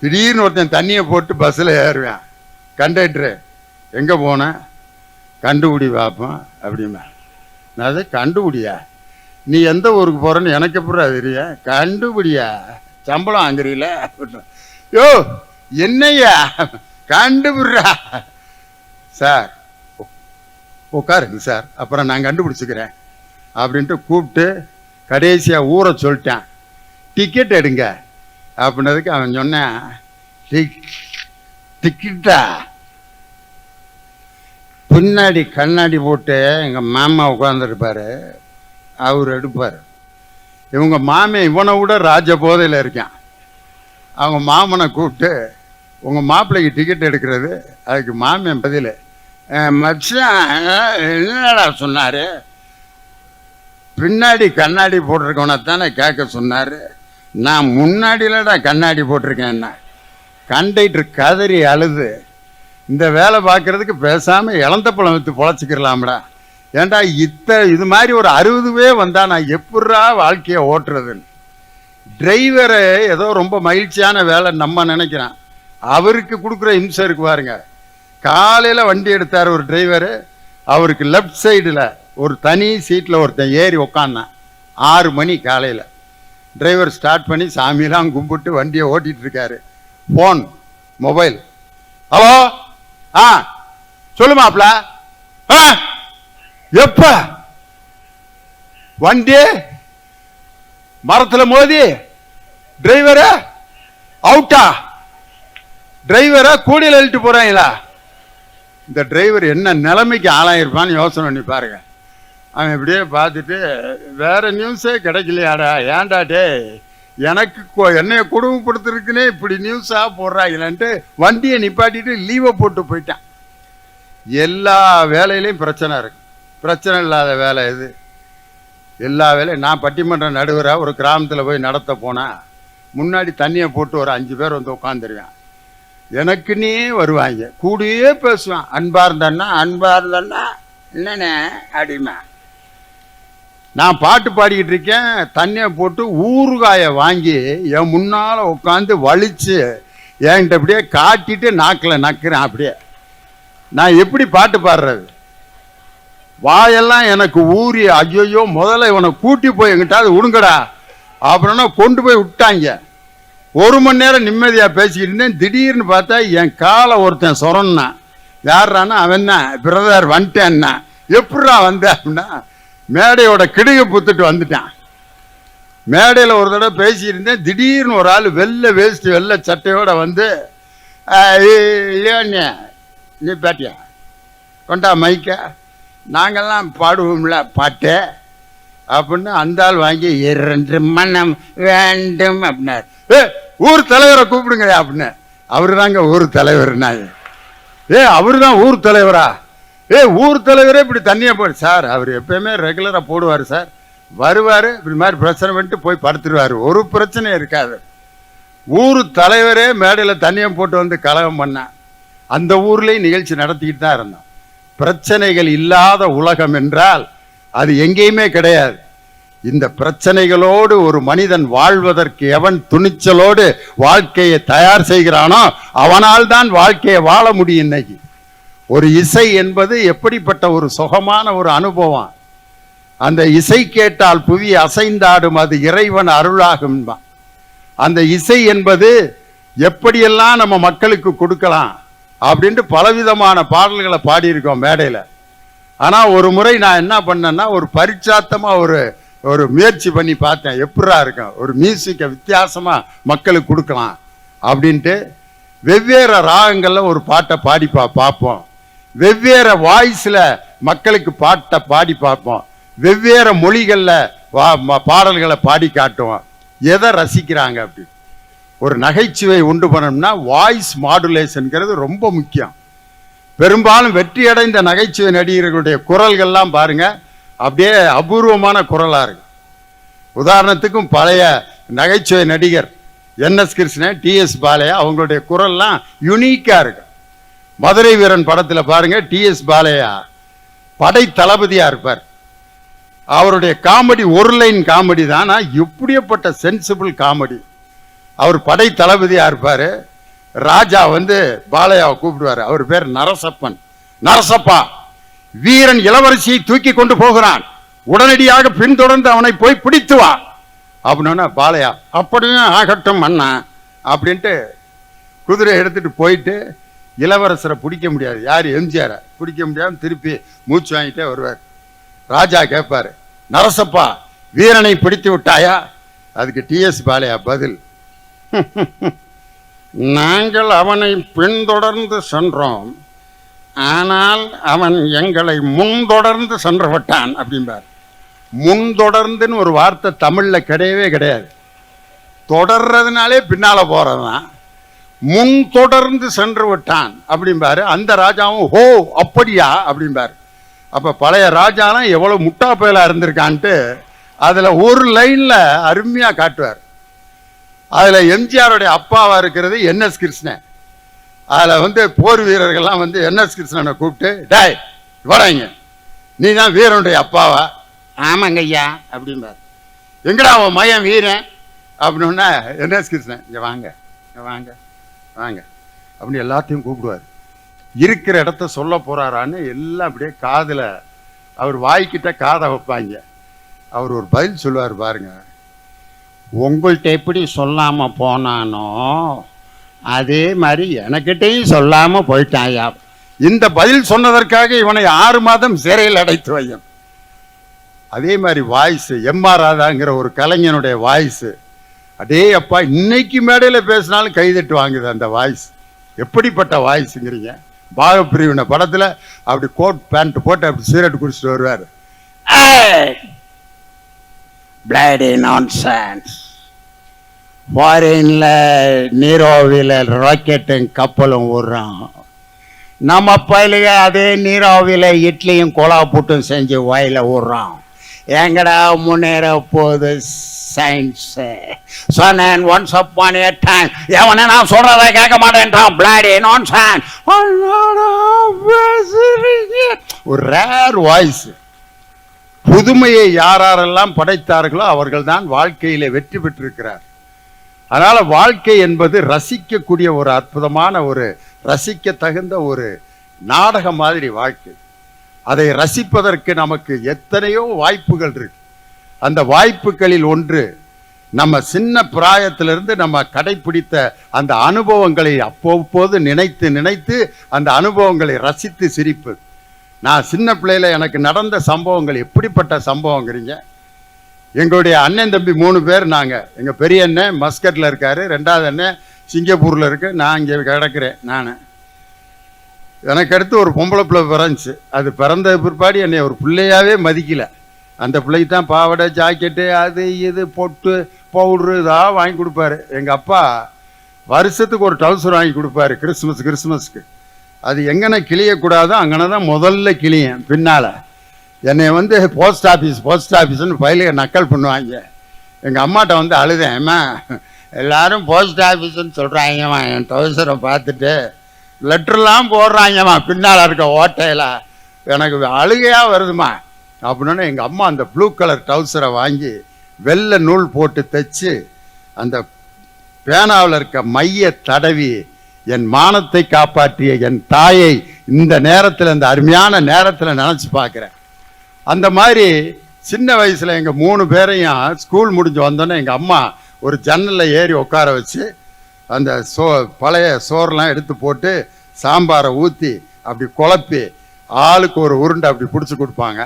A: திடீர்னு ஒருத்தன் தண்ணியை போட்டு பஸ்ஸில் ஏறுவேன், கண்டக்டரு எங்கே போனேன், கண்டுபிடி பார்ப்போம் அப்படிமா. நான் அதை கண்டுபிடியா, நீ எந்த ஊருக்கு போகிறேன்னு எனக்கு எப்படி தெரியும், கண்டுபிடியா, சம்பளம் வாங்குறீல, யோ என்னையா கண்டுபிடுறா, சார் உட்காருங்க சார், அப்புறம் நான் கண்டுபிடிச்சிக்கிறேன் அப்படின்ட்டு கூப்பிட்டு கடைசியாக ஊரை சொல்லிட்டேன், டிக்கெட் எடுங்க அப்படின்னதுக்கு அவன் சொன்னேன், டிக்கெட்டா, பின்னாடி கண்ணாடி போட்டு எங்கள் மாமா உட்காந்துருப்பார், அவர் எடுப்பார். இவங்க மாமன் இவனை விட ராஜ போதையில் இருக்கான். அவங்க மாமனை கூப்பிட்டு, உங்கள் மாப்பிள்ளைக்கு டிக்கெட் எடுக்கிறது. அதுக்கு மாமன் பதில், மச்சான் என்னடா சொன்னார், பின்னாடி கண்ணாடி போட்டிருக்கவனை தானே கேட்க சொன்னார். நான் முன்னாடியிலடா கண்ணாடி போட்டிருக்கேன்னா கண்டக்டர் கதறி அழுது, இந்த வேலை பார்க்கறதுக்கு பேசாமல் இளந்த பழம் விற்று பொழைச்சிக்கிறலாம்டா. ஏன்டா இது மாதிரி ஒரு 60 வந்தால் நான் எப்படா வாழ்க்கையை ஓட்டுறதுன்னு. டிரைவரை ஏதோ ரொம்ப மகிழ்ச்சியான வேலை நம்ம நினைக்கிறேன், அவருக்கு கொடுக்குற இம்சை இருக்கு பாருங்க. காலையில் வண்டி எடுத்தார் ஒரு டிரைவரு, அவருக்கு லெஃப்ட் சைடில் ஒரு தனி சீட்டில் ஒருத்தன் ஏறி உக்காந்தான். 6 மணி காலையில் டிரைவர் ஸ்டார்ட் பண்ணி சாமியெல்லாம் கும்பிட்டு வண்டியை ஓட்டிகிட்டு இருக்காரு. Phone, mobile. ஹலோ, சொல்லுமாப்ல. எப்ப வண்டி மரத்தில் மோதி டிரைவர அவுட்டா? டிரைவரை கூடியில் எழுட்டு போறாங்களா? இந்த டிரைவர் என்ன நிலைமைக்கு ஆளாயிருப்பான்னு யோசனை பண்ணி பாருங்க. அவன் இப்படியே பார்த்துட்டு, வேற நியூஸே கிடைக்கலையாடா, ஏன்டா டே எனக்கு என்னைய குடும்பப்படுத்திருக்குன்னே இப்படி நியூஸாக போடுறாங்களான்ட்டு வண்டியை நிப்பாட்டிட்டு லீவை போட்டு போயிட்டான். எல்லா வேலையிலையும் பிரச்சனை இருக்கு, பிரச்சனை இல்லாத வேலை இது. எல்லா வேலையும் நான் பட்டிமன்ற நடுவராக ஒரு கிராமத்தில் போய் நடத்த போனால் முன்னாடி தண்ணியை போட்டு ஒரு 5 பேர் வந்து உட்காந்துருவேன். எனக்குன்னே வருவாங்க, கூடயே பேசுவேன். அன்பா இருந்தேன்னா என்னண்ணே அப்படிமா. நான் பாட்டு பாடிக்கிட்டு இருக்கேன், தண்ணியை போட்டு ஊறுகாயை வாங்கி என் முன்னால் உட்காந்து வலிச்சு என்கிட்ட அப்படியே காட்டிட்டு நாக்கில் நக்கிறேன். அப்படியே நான் எப்படி பாட்டு பாடுறது? வாயெல்லாம் எனக்கு ஊறி, ஐயோ முதல்ல இவனை கூட்டி போய் எங்கிட்டாது விடுங்கடா அப்படின்னா கொண்டு போய் விட்டாங்க. 1 மணி நேரம் நிம்மதியாக பேசிக்கிட்டு இருந்தேன். திடீர்னு பார்த்தா என் காலை ஒருத்தன் சொரன்னா. யாரானா அவன் தான், பிரதர் வந்துட்டேன்னா. எப்படா வந்த அப்படின்னா, மேடையோட கிடுகை புத்துட்டு வந்துட்டான். மேடையில் ஒரு தடவை பேசியிருந்தேன். திடீர்னு ஒரு ஆள் வெள்ளை வேஸ்ட் வெள்ளை சட்டையோட வந்து, இல்லையா நீ பாட்டியா கொண்டா மைக்க, நாங்கள்லாம் பாடுவோம்ல பாட்டு அப்படின்னு அந்த ஆள் வாங்கி 2 மனம் வேண்டும் அப்படின்னாரு. ஊர் தலைவரை கூப்பிடுங்க அப்படின்னு. அவரு தாங்க ஊர் தலைவர்னா. அவரு தான் ஊர் தலைவரா? ஊர் தலைவரே இப்படி தண்ணியை போடு சார். அவர் எப்பயுமே ரெகுலராக போடுவார் சார், வருவார், இப்படி மாதிரி பிரச்சனை பண்ணிட்டு போய் படுத்துருவார், ஒரு பிரச்சனையும் இருக்காது. ஊர் தலைவரே மேடையில் தண்ணியை போட்டு வந்து கலகம் பண்ண அந்த ஊர்லேயும் நிகழ்ச்சி நடத்திக்கிட்டு தான் இருந்தோம். பிரச்சனைகள் இல்லாத உலகம் என்றால் அது எங்கேயுமே கிடையாது. இந்த பிரச்சனைகளோடு ஒரு மனிதன் வாழ்வதற்கு எவன் துணிச்சலோடு வாழ்க்கையை தயார் செய்கிறானோ அவனால் தான் வாழ்க்கையை வாழ முடியும். இன்னைக்கு ஒரு இசை என்பது எப்படிப்பட்ட ஒரு சுகமான ஒரு அனுபவம். அந்த இசை கேட்டால் புவி அசைந்தாடும், அது இறைவன் அருளாகும். அந்த இசை என்பது எப்படியெல்லாம் நம்ம மக்களுக்கு கொடுக்கலாம் அப்படின்ட்டு பலவிதமான பாடல்களை பாடியிருக்கோம் மேடையில். ஆனால் ஒரு முறை நான் என்ன பண்ணேன்னா, ஒரு பரிச்சாத்தமாக ஒரு முயற்சி பண்ணி பார்த்தேன், எப்படா இருக்கும் ஒரு மியூசிக்கை வித்தியாசமாக மக்களுக்கு கொடுக்கலாம் அப்படின்ட்டு. வெவ்வேறு ராகங்களில் ஒரு பாட்டை பாடி பார்ப்போம், வெவ்வேறு வாய்ஸில் மக்களுக்கு பாட்டை பாடி பார்ப்போம், வெவ்வேறு மொழிகளில் பாடல்களை பாடி காட்டுவோம். எதை ரசிக்கிறாங்க அப்படி ஒரு நகைச்சுவை உண்டு பண்ணணும்னா வாய்ஸ் மாடுலேஷன்ங்கிறது ரொம்ப முக்கியம். பெரும்பாலும் வெற்றி அடைந்த நகைச்சுவை நடிகர்களுடைய குரல்கள்லாம் பாருங்க, அப்படியே அபூர்வமான குரலாக இருக்கு. உதாரணத்துக்கும் பழைய நகைச்சுவை நடிகர் NS கிருஷ்ணன், TS பாலையா, அவங்களுடைய குரல்லாம் யுனிக்காக இருக்கு. மதுரை வீரன் படத்தில் பாருங்க, TS பாலையா படை தளபதியாக இருப்பார். அவருடைய காமெடி ஒரு லைன் காமெடி தான், எப்படியப்பட்ட சென்சிபிள் காமெடி. அவர் படை தளபதியாக இருப்பார். ராஜா வந்து பாலையாவை கூப்பிடுவார், அவர் பேர் நரசப்பன். நரசப்பா, வீரன் இளவரசியை தூக்கி கொண்டு போகிறான், உடனடியாக பின்தொடர்ந்து அவனை போய் பிடித்து வா அப்படின்னா பாலையா அப்படியே ஆகட்டும் அண்ணா அப்படின்ட்டு குதிரை எடுத்துட்டு போயிட்டு இளவரசரை பிடிக்க முடியாது, யார் எம்ஜிஆரை பிடிக்க முடியாமல் திருப்பி மூச்சு வாங்கிட்டே வருவார். ராஜா கேட்பாரு, நரசப்பா வீரனை பிடித்து விட்டாயா? அதுக்கு TS பாலையா பதில், நாங்கள் அவனை பின்தொடர்ந்து சென்றோம், ஆனால் அவன் எங்களை முன்தொடர்ந்து சென்று விட்டான் அப்படிம்பார். முன்தொடர்ந்துன்னு ஒரு வார்த்தை தமிழில் கிடையவே கிடையாது. தொடர்றதுனாலே பின்னால் போகிறதான். முன்தொடர்ந்து சென்று விட்டான் அப்படிம்பாரு. அந்த ராஜாவும் ஹோ அப்படியா அப்படிம்பார். அப்போ பழைய ராஜாலாம் எவ்வளோ முட்டா பயலாக இருந்திருக்கான்ட்டு அதுல ஒரு லைன்ல அருமையா காட்டுவார். அதுல எம்ஜிஆருடைய அப்பாவா இருக்கிறது என்எஸ் கிருஷ்ணன். அதுல போர் வீரர்கள்லாம் என்எஸ் கிருஷ்ணனை கூப்பிட்டு, டாய் வராங்க, நீ தான் வீரனுடைய அப்பாவா? ஆமாங்க ஐயா அப்படிம்பார். எங்கடா அவன் மயன் வீரன் அப்படின்னா, என்எஸ் கிருஷ்ணன் இங்க வாங்க, இங்க வாங்க, வாங்க அப்படின்னு எல்லாத்தையும் கூப்பிடுவார். இருக்கிற இடத்த சொல்ல போறாரான்னு எல்லாம் அப்படியே காதுல அவர் வாய்க்கிட்ட காதை வைப்பாங்க. அவர் ஒரு பதில் சொல்லுவார் பாருங்க, உங்கள்கிட்ட எப்படி சொல்லாம போனானோ அதே மாதிரி எனக்கிட்டையும் சொல்லாம போயிட்டாயா. இந்த பதில் சொன்னதற்காக இவனை 6 மாதம் சிறையில் அடைத்து வையும். அதே மாதிரி வாய்ஸ் எம்.ஆர். ராதாங்கிற ஒரு கலைஞனுடைய வாய்ஸ், அடே அப்பா இன்னைக்கு மேடையில பேசினாலும் கைதட்டு வாங்குது அந்த வாய்ஸ். எப்படிப்பட்ட வாய்ஸுங்கிறீங்க? பாகப்பிரிவினை படத்துல அப்படி கோட் பேண்ட் போட்டு அப்படி சிகரெட் குடிச்சிட்டு வருவார். Bloody nonsense. ஃபாரின்ல நீரோவில ராக்கெட்டும் கப்பலும் விடுறான், நம்ம பயிலுக அதே நீராவில இட்லியும் கோலா புட்டும் செஞ்சு வாயில விடுறான். எங்கடா முன்னேற போகுது சயின்ஸ்? சொன்னேன் ஒன்ஸ் அப்பான் எ டைம். எவனே நான் சொல்றதை கேட்க மாட்டேன்றான். Bloody nonsense. ஒரு ரேர் வாய்ஸ். புதுமையை யாரெல்லாம் படைத்தார்களோ அவர்கள் தான் வாழ்க்கையில வெற்றி பெற்றிருக்கிறார். அதனால வாழ்க்கை என்பது ரசிக்கக்கூடிய ஒரு அற்புதமான ஒரு ரசிக்க தகுந்த ஒரு நாடகம் மாதிரி வாழ்க்கை. அதை ரசிப்பதற்கு நமக்கு எத்தனையோ வாய்ப்புகள் இருக்கு. அந்த வாய்ப்புகளில் ஒன்று நம்ம சின்ன பிராயத்திலிருந்து நம்ம கடைபிடித்த அந்த அனுபவங்களை அப்போது நினைத்து நினைத்து அந்த அனுபவங்களை ரசித்து சிரிப்பது. நான் சின்ன பிள்ளையில எனக்கு நடந்த சம்பவங்கள் எப்படிப்பட்ட சம்பவங்கிறீங்க? எங்களுடைய அண்ணன் தம்பி 3 பேர். நாங்கள் எங்கள் பெரிய அண்ணன் மஸ்கட்டில் இருக்காரு, 2வது அண்ணன் சிங்கப்பூரில் இருக்கு, நான் இங்கே கிடக்கிறேன். எனக்கு அடுத்து ஒரு பொம்பளை பிள்ளை பிறந்துச்சு. அது பிறந்த பிற்பாடு என்னை ஒரு பிள்ளையாவே மதிக்கலை. அந்த பிள்ளைக்கு தான் பாவடை ஜாக்கெட்டு அது இது பொட்டு பவுட்ரு இதாக வாங்கி கொடுப்பாரு. எங்கள் அப்பா வருஷத்துக்கு ஒரு டவுசர் வாங்கி கொடுப்பாரு கிறிஸ்மஸ்க்கு. அது எங்கன கிளியக்கூடாதோ அங்கன தான் முதல்ல கிளியன். பின்னால் என்னை போஸ்ட் ஆஃபீஸ்னு பயிலுக நக்கல் பண்ணுவாங்க. எங்கள் அம்மாட்ட அழுதேன், அம்மா எல்லாரும் போஸ்ட் ஆஃபீஸ்ன்னு சொல்கிறாங்கம்மா, என் டவுசரை பார்த்துட்டு லெட்டர்லாம் போடுறாங்கம்மா பின்னால் இருக்க ஓட்டையில், எனக்கு அழுகையாக வருதுமா அப்படின்னா எங்கள் அம்மா அந்த ப்ளூ கலர் டவுசரை வாங்கி வெள்ளை நூல் போட்டு தைச்சு அந்த பேனாவில் இருக்க மைய தடவி என் மானத்தை காப்பாற்றிய என் தாயை இந்த நேரத்தில், இந்த அருமையான நேரத்தில் நினச்சி பார்க்குறேன். அந்த மாதிரி சின்ன வயசில் எங்கள் 3 பேரையும் ஸ்கூல் முடிஞ்சு வந்தோன்னே எங்கள் அம்மா ஒரு ஜன்னலில் ஏறி உட்கார வச்சு அந்த பழைய சோறுலாம் எடுத்து போட்டு சாம்பாரை ஊற்றி அப்படி குழப்பி ஆளுக்கு ஒரு உருண்டை அப்படி பிடிச்சி கொடுப்பாங்க.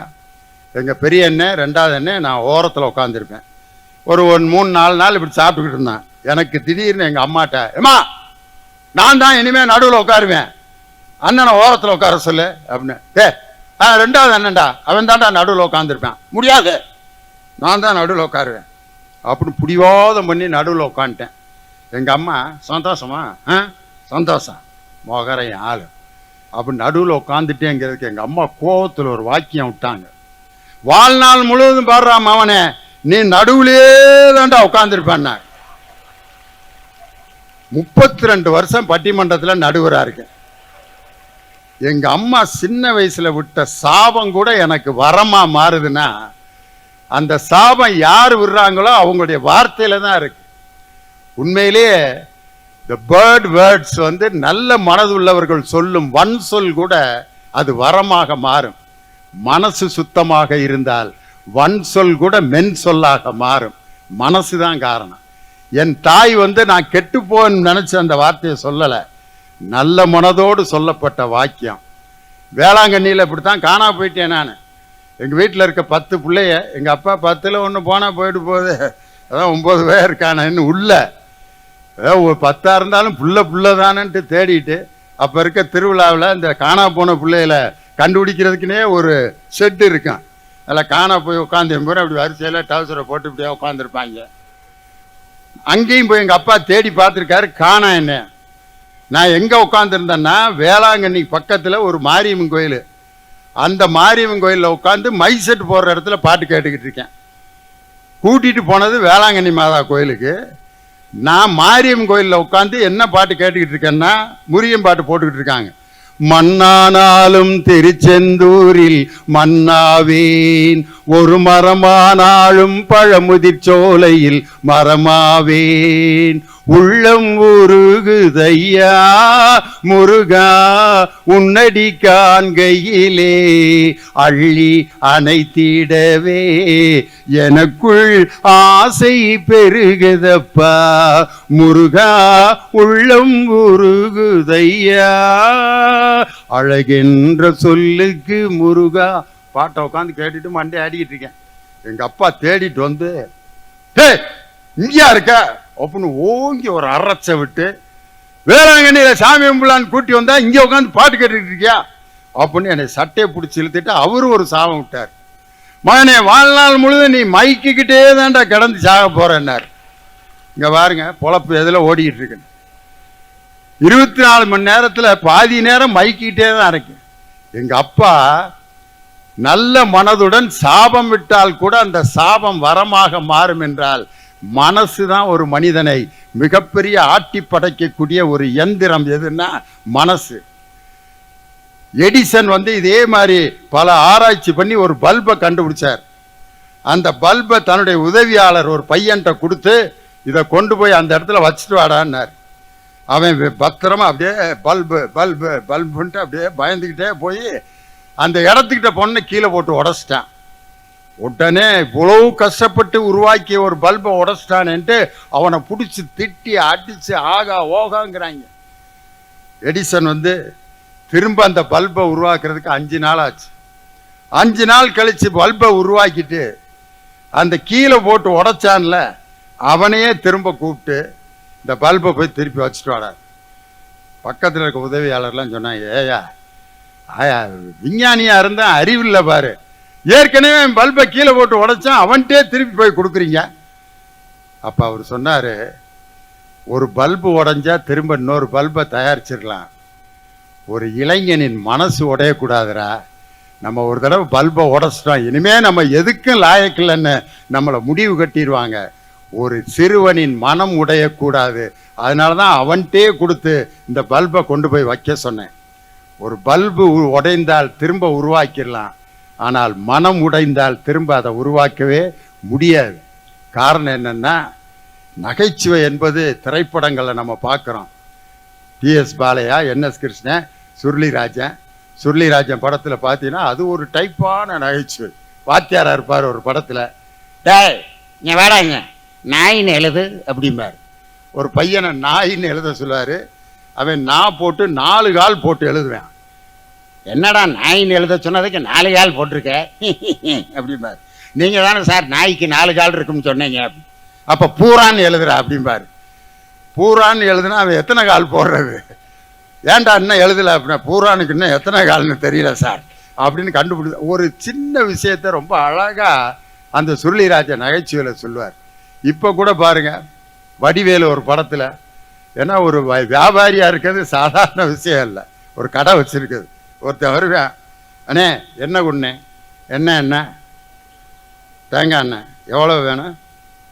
A: எங்கள் பெரிய அண்ணன் 2வது அண்ணன் நான் ஓரத்தில் உட்காந்துருப்பேன். ஒரு 3-4 நாள் இப்படி சாப்பிட்டுக்கிட்டு இருந்தேன். எனக்கு திடீர்னு எங்கள் அம்மாட்ட, ஏம்மா நான் தான் இனிமேல் நடுவில் உட்காருவேன், அண்ணனை ஓரத்தில் உட்கார சொல்லு அப்படின்னு. 2வது அண்ணன்டா, அவன் தான்டா நடுவில் உட்காந்துருப்பேன். முடியாது, நான் தான் நடுவில் உட்காருவேன் அப்படின்னு பிடிவாதம் பண்ணி நடுவில் உட்காந்துட்டேன். எங்கள் அம்மா சந்தோஷமா? சந்தோஷம் மொகரையும் ஆளு அப்படி நடுவில் உட்காந்துட்டேங்கிறதுக்கு எங்கள் அம்மா கோவத்தில் ஒரு வாக்கியம் விட்டாங்க. வாழ்நாள் முழுவதும் பாடுறான் அவனே, நீ நடுவுலே தான்டா உட்காந்துருப்பான். 32 வருஷம் பட்டிமன்றத்தில் நடுவராக இருக்கேன். எங்க அம்மா சின்ன வயசுல விட்ட சாபம் கூட எனக்கு வரமா மாறுதுன்னா அந்த சாபம் யார் விடுறாங்களோ அவங்களுடைய வார்த்தையில தான் இருக்கு. உண்மையிலேயே the bird words நல்ல மனதுள்ளவர்கள் சொல்லும் வன் சொல் கூட அது வரமாக மாறும். மனசு சுத்தமாக இருந்தால் வன் சொல் கூட மென் சொல்லாக மாறும். மனசுதான் காரணம். என் தாய் நான் கெட்டு போன்னு நினைச்ச அந்த வார்த்தையை சொல்லல, நல்ல மனதோடு சொல்லப்பட்ட வாக்கியம். வேளாங்கண்ணியில் இப்படித்தான் காணா போயிட்டேன் நான். எங்க வீட்டில் இருக்க 10 பிள்ளைய எங்க அப்பா 10ல் 1 போனா போயிட்டு போகுது, அதான் 9 பேர் இருக்கான இன்னும் உள்ள. 10 இருந்தாலும் புள்ள தானன்ட்டு தேடிட்டு அப்ப இருக்க திருவிழாவில் இந்த காணா போன பிள்ளைகளை கண்டுபிடிக்கிறதுக்குனே ஒரு ஷெட்டு இருக்கான். அதில் காணா போய் உட்காந்து போய் அப்படி வரிசையில் டவுசரை போட்டு இப்படியே உட்காந்துருப்பாங்க. அங்கேயும் போய் எங்கள் அப்பா தேடி பார்த்துருக்காரு, காணா என்ன. நான் எங்கே உட்காந்துருந்தேன்னா வேளாங்கண்ணி பக்கத்தில் ஒரு மாரியம்மன் கோயில். அந்த மாரியம்மன் கோயிலில் உட்காந்து மை செட் போடுற இடத்துல பாட்டு கேட்டுக்கிட்டு இருக்கேன். கூட்டிட்டு போனது வேளாங்கண்ணி மாதா கோயிலுக்கு. நான் மாரியம் கோயிலில் உட்காந்து என்ன பாட்டு கேட்டுக்கிட்டு இருக்கேன்னா முருகன் பாட்டு போட்டுக்கிட்டு இருக்காங்க. மண்ணானாலும் திருச்செந்தூரில் மண்ணாவேன், ஒரு மரமானாலும் பழமுதிர் சோலையில் மரமாவேன், உள்ளம் உருகுதையா முருகா உன்னடி காண்கையிலே, அள்ளி அணைத்திடவே எனக்குள் ஆசை பெருகுதப்பா முருகா உள்ளம் உருகுதையா, அழகென்ற சொல்லுக்கு முருகா. பாட்டை உட்காந்து கேட்டுட்டு மண்டே ஆடிக்கிட்டு இருக்கேன். எங்க அப்பா தேடிட்டு வந்து, இங்கேயா இருக்க அப்படின்னு ஓங்கி ஒரு அரைச்ச விட்டு, வேளாங்கண்ணியில சாமி கும்பிடலான்னு கூட்டி வந்தா இங்க உட்காந்து பாட்டு கேட்டுக்கிட்டு இருக்கியா அப்படின்னு என்னை சட்டையை பிடிச்சி இழுத்துட்டு அவரு ஒரு சாபம் விட்டார். மகனே, வாழ்நாள் முழுதும் நீ மைக்கிக்கிட்டே தான்டா கிடந்து சாக போறேன்னார். இங்க பாருங்க பொழப்பு எதுல ஓடிக்கிட்டு இருக்கு. 24 மணி நேரத்துல பாதி நேரம் மைக்கிட்டே தான் இருக்கு. எங்க அப்பா நல்ல மனதுடன் சாபம் விட்டால் கூட அந்த சாபம் வரமாக மாறும் என்றால், மனசுதான் ஒரு மனிதனை மிகப்பெரிய ஆட்டி படைக்கக்கூடிய ஒரு எந்திரம். எதுன்னா மனசு. எடிசன் இதே மாதிரி பல ஆராய்ச்சி பண்ணி ஒரு பல்பை கண்டுபிடிச்சார். அந்த பல்பை தன்னுடைய உதவியாளர் ஒரு பையன்கிட்ட கொடுத்து, இதை கொண்டு போய் அந்த இடத்துல வச்சுட்டு வாடான்னார். அவன் பத்திரமா அப்படியே பல்பு பல்பு பல்புன்ட்டு அப்படியே பயந்துக்கிட்டே போய் அந்த இடத்துக்கிட்ட பொண்ணை கீழே போட்டு உடச்சிட்டான். உடனே இவ்வளவு கஷ்டப்பட்டு உருவாக்கிய ஒரு பல்பை உடச்சிட்டான்ட்டு அவனை பிடிச்சி திட்டி அடிச்சு ஆகா ஓகாங்கிறாங்க. எடிசன் திரும்ப அந்த பல்பை உருவாக்குறதுக்கு 5 நாள் ஆச்சு. 5 நாள் கழிச்சு பல்பை உருவாக்கிட்டு அந்த கீழே போட்டு உடைச்சான்ல அவனையே திரும்ப கூப்பிட்டு இந்த பல்பை போய் திருப்பி வச்சுட்டு வாடார். பக்கத்தில் இருக்க உதவியாளர்லாம் சொன்னாங்க, ஆயா விஞ்ஞானியா இருந்தா அறிவில்லை பாரு, ஏற்கனவே பல்பை கீழே போட்டு உடைச்சான், அவன்கிட்டே திருப்பி போய் கொடுக்குறீங்க. அப்ப அவர் சொன்னாரு, ஒரு பல்பு உடைஞ்சா திரும்ப இன்னொரு பல்பை தயாரிச்சிடலாம், ஒரு இளைஞனின் மனசு உடையக்கூடாதுரா. நம்ம ஒரு தடவை பல்பை உடைச்சிட்டோம், இனிமே நம்ம எதுக்கும் லாயக்கில்லைன்னு நம்மளை முடிவு கட்டிடுவாங்க. ஒரு சிறுவனின் மனம் உடையக்கூடாது. அதனாலதான் அவன்கிட்டே கொடுத்து இந்த பல்பை கொண்டு போய் வைக்க சொன்னேன். ஒரு பல்பு உடைந்தால் திரும்ப உருவாக்கிடலாம், ஆனால் மனம் உடைந்தால் திரும்ப அதை உருவாக்கவே முடியாது. காரணம் என்னன்னா, நகைச்சுவை என்பது திரைப்படங்களை நம்ம பார்க்குறோம். டிஎஸ் பாலையா, என்எஸ் கிருஷ்ணன், சுருளிராஜன் படத்தில் பார்த்தீங்கன்னா அது ஒரு டைப்பான நகைச்சுவை. வாத்தியாரா இருப்பார் ஒரு படத்தில், டேய் இங்கே வேடாங்க நாயின்னு எழுது அப்படிம்பார். ஒரு பையனை நாயின்னு எழுத சொல்லுவார். அவன் நான் போட்டு 4 கால் போட்டு எழுதுவேன். என்னடா நாயின்னு எழுத சொன்னதுக்கு 4 கால் போட்டிருக்க அப்படிம்பார். நீங்கள் தானே சார் நாய்க்கு 4 கால் இருக்குன்னு சொன்னீங்க. அப்போ பூரான்னு எழுதுறா அப்படிம்பார். பூரான்னு எழுதுனா அவன் எத்தனை கால் போடுறது? ஏன்டா இன்னும் எழுதலை அப்படின்னா, பூரானுக்கு இன்னும் எத்தனை கால்னு தெரியல சார் அப்படின்னு கண்டுபிடி. ஒரு சின்ன விஷயத்த ரொம்ப அழகா அந்த சுருளிராஜ நகைச்சுவையில் சொல்லுவார். இப்போ கூட பாருங்க, வடிவேலு ஒரு படத்தில், ஏன்னா ஒரு வியாபாரியா இருக்கிறது சாதாரண விஷயம் இல்லை. ஒரு கடை வச்சிருக்குது. ஒருத்தன் வருவேன், அண்ணே என்ன குண்ணே, என்ன தேங்காய் எண்ணெய் எவ்வளோ வேணும்?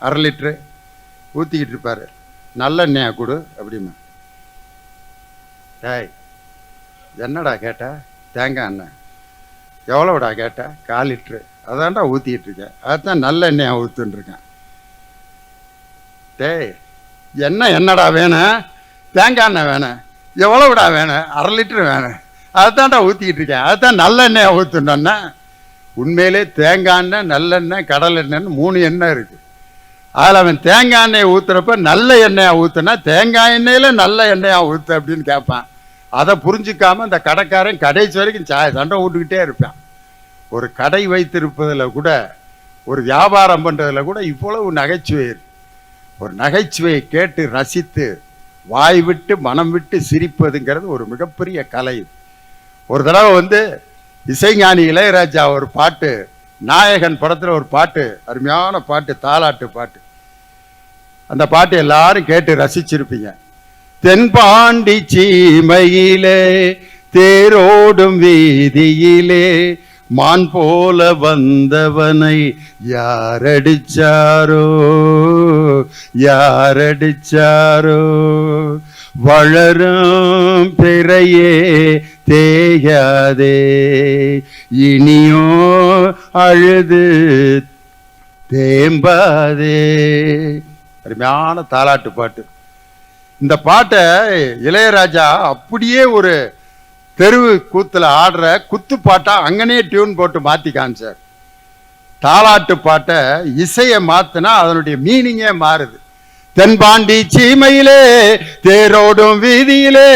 A: 1/2 லிட்ரு ஊற்றிக்கிட்டு இருப்பார். நல்லெண்ணெயா கொடு அப்படிமா. டேய் என்னடா கேட்ட? தேங்காய் எண்ணெய் எவ்வளோடா கேட்ட? 1/4 லிட்ரு. அதான்டா ஊற்றிக்கிட்டு இருக்கேன். அதுதான் நல்லெண்ணெயா ஊற்றுன்ருக்கேன். டேய் என்னடா வேணும்? தேங்காய் எண்ணெய் வேணும். எவ்வளோடா வேணும்? 1/2 லிட்ரு வேணும். அதுதான்டா ஊற்றிக்கிட்டு இருக்கேன். அதுதான் நல்லெண்ணெயை ஊற்றுனோன்னா. உண்மையிலே தேங்காய் எண்ணெய், நல்லெண்ணெய், கடல் எண்ணெய்னு 3 எண்ணெய் இருக்குது. அதில் அவன் தேங்காய் எண்ணெயை ஊற்றுறப்ப நல்ல எண்ணெயை ஊற்றுனா, தேங்காய் எண்ணெயில் நல்ல எண்ணெயா ஊற்று அப்படின்னு கேட்பான். அதை புரிஞ்சிக்காமல் இந்த கடைக்காரன் கடைசி வரைக்கும் சண்டை விட்டுக்கிட்டே இருப்பான். ஒரு கடை வைத்திருப்பதில் கூட, ஒரு வியாபாரம் பண்ணுறதுல கூட இவ்வளவு நகைச்சுவை இருக்கு. ஒரு நகைச்சுவையை கேட்டு ரசித்து வாய் விட்டு மனம் விட்டு சிரிப்பதுங்கிறது ஒரு மிகப்பெரிய கலை. ஒரு தடவை இசைஞானி இளையராஜா ஒரு பாட்டு, நாயகன் படத்தில் ஒரு பாட்டு, அருமையான பாட்டு, தாலாட்டு பாட்டு. அந்த பாட்டு எல்லாரும் கேட்டு ரசிச்சிருப்பீங்க. தென்பாண்டி சீமையிலே தேரோடும் வீதியிலே மான் போல வந்தவனை யாரடிச்சாரோ யாரடிச்சாரோ, வளரும் பிறையே தேயாதே, இனியோ அழுது தேம்பாதே. அருமையான தாலாட்டு பாட்டு. இந்த பாட்டை இளையராஜா அப்படியே ஒரு தெருவு கூத்துல ஆடுற குத்து பாட்டா அங்கனே டியூன் போட்டு மாத்தி காமிச்சார். தாலாட்டு பாட்டை இசையை மாத்தினா அதனுடைய மீனிங்கே மாறுது. தென்பாண்டி சீமையிலே தேரோடும் வீதியிலே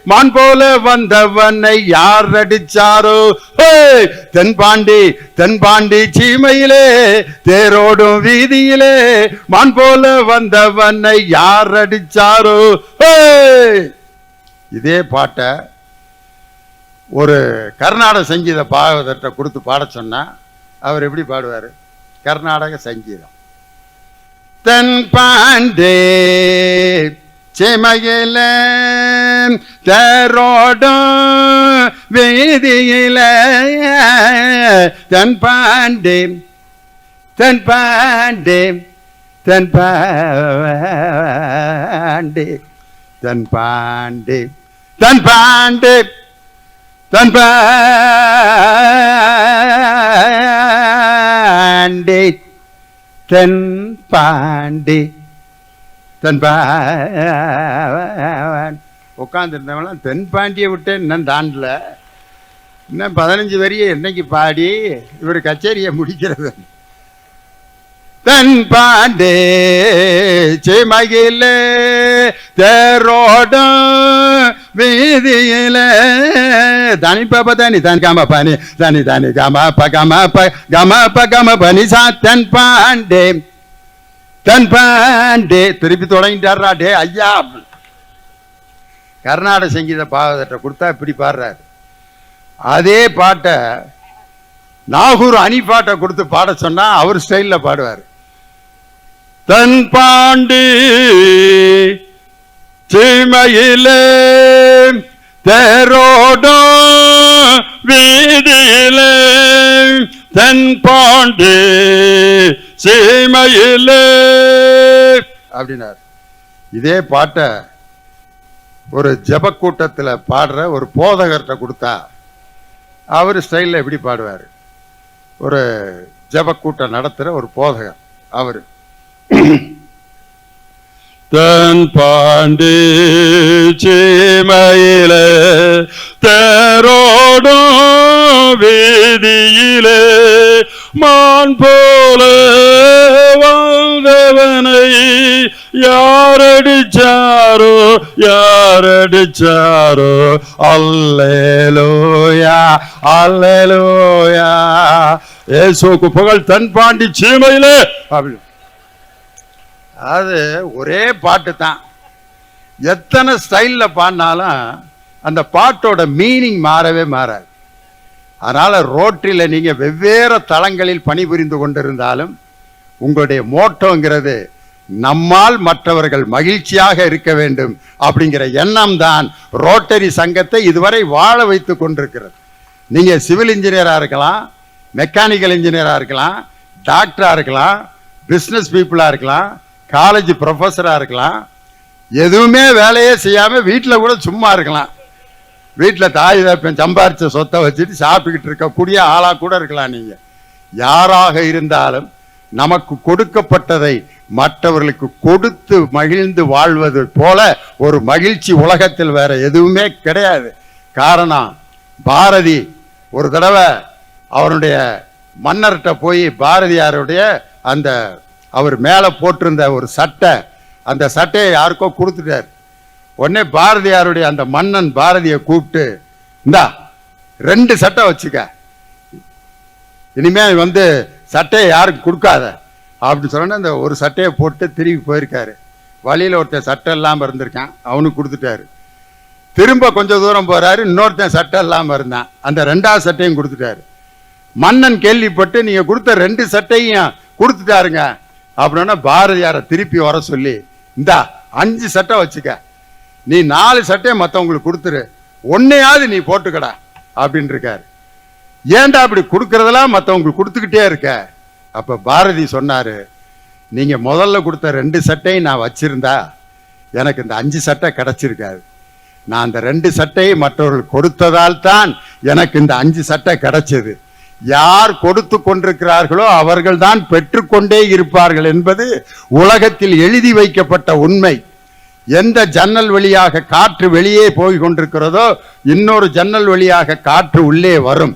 A: மான் போல வந்தவனை யார் அடிச்சாரோ, தென்பாண்டி சீமையிலே தேரோடும் வீதியிலே மான் போல வந்தவனை யார் அடிச்சாரோ. இதே பாட்டை ஒரு கர்நாடக சங்கீத பாகவதர்கிட்ட கொடுத்து பாட சொன்னா அவர் எப்படி பாடுவார்? கர்நாடக சங்கீதம். தென்பாண்டி சீமையில தேரோடும் வீதியில, தென்பாண்டி தென்பாண்டி தென்பாண்டி தென்பாண்டி தென்பாண்டி தென்பாண்டி தென்பாண்டி தென்பாண்டி. உட்காந்துருந்தவங்களாம் தென்பாண்டியை விட்டு இன்னும் தாண்டல, இன்னும் 15 வரியை என்னைக்கு பாடி இவர் கச்சேரியை முடிக்கிறது. தென்பாண்டி சீமையில தேரோடும் வீதியில, தனி பாப்ப தனி தனி கம பனி தனி தனி கம ப கம ப கம ப கம பனி சா, தென்பாண்டி தென்பாண்டி. திருப்பி தொடங்கிட்டாரா டே ஐயா. கர்நாடக சங்கீத பாகவதர்கிட்ட கொடுத்தா இப்படி பாடுறாரு. அதே பாட்டை நாகூர் அணி பாட்டை கொடுத்து பாட சொன்னா அவர் ஸ்டைல்ல பாடுவார். தென்பாண்டி சீமையிலே தேரோடும் வீதியிலே, தென்பாண்டி சீமையிலே அப்படின்னார். இதே பாட்டை ஒரு ஜப கூட்டத்தில் பாடுற ஒரு போதகர்கிட்ட கொடுத்தா அவர் ஸ்டைலில் எப்படி பாடுவார்? ஒரு ஜப கூட்டம் நடத்துகிற ஒரு போதகர் அவர். தென்பாண்டி சீமையில தேரோடும் வீதியிலே மான் போல வந்தவனை யாரடிச்சாரோ யாரடிச்சாரோ, அல்லேலூயா அல்லேலூயா, இயேசுவுக்கு புகழ் தென்பாண்டி சீமையிலே அப்படி. அது ஒரே பாட்டு தான், எத்தனை ஸ்டைல்ல பாடினாலும் அந்த பாட்டோட மீனிங் மாறவே மாறாது. அதனால ரோட்டில் நீங்க வெவ்வேறு தளங்களில் பணிபுரிந்து கொண்டிருந்தாலும் உங்களுடைய மோட்டோங்கிறது நம்மால் மற்றவர்கள் மகிழ்ச்சியாக இருக்க வேண்டும் அப்படிங்கிற எண்ணம் தான் ரோட்டரி சங்கத்தை இதுவரை வாழ வைத்து கொண்டிருக்கிறது. நீங்க சிவில் இன்ஜினியரா இருக்கலாம், மெக்கானிக்கல் இன்ஜினியரா இருக்கலாம், டாக்டரா இருக்கலாம், பிசினஸ் பீப்புளா இருக்கலாம், காலேஜ் ப்ரொஃபஸரா இருக்கலாம், எதுவுமே வேலையே செய்யாம வீட்டில் கூட சும்மா இருக்கலாம். வீட்டில் தாய் தப்பன் சம்பாரிச்ச சொத்தை வச்சுட்டு சாப்பிட்டுக்கிட்டு இருக்கக்கூடிய ஆளா கூட இருக்கலாம். நீங்க யாராக இருந்தாலும் நமக்கு கொடுக்கப்பட்டதை மற்றவர்களுக்கு கொடுத்து மகிழ்ந்து வாழ்வது போல ஒரு மகிழ்ச்சி உலகத்தில் வேற எதுவுமே கிடையாது. காரணம், பாரதி ஒரு தடவை அவருடைய மன்னர்கிட்ட போய் பாரதியாருடைய அந்த அவர் மேலே போட்டிருந்த ஒரு சட்டை, அந்த சட்டையை யாருக்கோ கொடுத்துட்டார். உடனே பாரதியாருடைய அந்த மன்னன் பாரதியை கூப்பிட்டு, இந்தா 2 சட்டை வச்சுக்க, இனிமே சட்டையை யாருக்கு கொடுக்காத அப்படின்னு சொன்னா அந்த ஒரு சட்டையை போட்டு திரும்பி போயிருக்காரு. வழியில் ஒருத்தன் சட்டை இல்லாமல் இருந்திருக்கான், அவனுக்கு கொடுத்துட்டாரு. திரும்ப கொஞ்சம் தூரம் போறாரு, இன்னொருத்தன் சட்டை இல்லாமல் இருந்தான், அந்த 2ஆவது சட்டையும் கொடுத்துட்டாரு. மன்னன் கேள்விப்பட்டு நீங்க கொடுத்த 2 சட்டையும் கொடுத்துட்டாருங்க அப்படின்னா பாரதியாரை திருப்பி வர சொல்லி, இந்தா 5 சட்டை வச்சுக்க, நீ 4 சட்டையை மற்றவங்களுக்கு கொடுத்துரு, 1ஐயாவது நீ போட்டுக்கடா அப்படின்னு இருக்காரு. ஏன்டா அப்படி கொடுக்கறதெல்லாம் மற்றவங்களுக்கு கொடுத்துக்கிட்டே இருக்க? அப்ப பாரதி சொன்னாரு, நீங்க முதல்ல கொடுத்த 2 சட்டையும் நான் வச்சிருந்தா எனக்கு இந்த 5 சட்டை கிடைச்சிருக்காது. நான் அந்த 2 சட்டையை மற்றவர்கள் கொடுத்ததால் தான் எனக்கு இந்த 5 சட்டை கிடைச்சது. யார் கொடுத்து கொண்டிருக்கிறார்களோ அவர்கள் தான் பெற்றுக்கொண்டே இருப்பார்கள் என்பது உலகத்தில் எழுதி வைக்கப்பட்ட உண்மை. எந்த ஜன்னல் வழியாக காற்று வெளியே போய் கொண்டிருக்கிறதோ இன்னொரு ஜன்னல் வழியாக காற்று உள்ளே வரும்.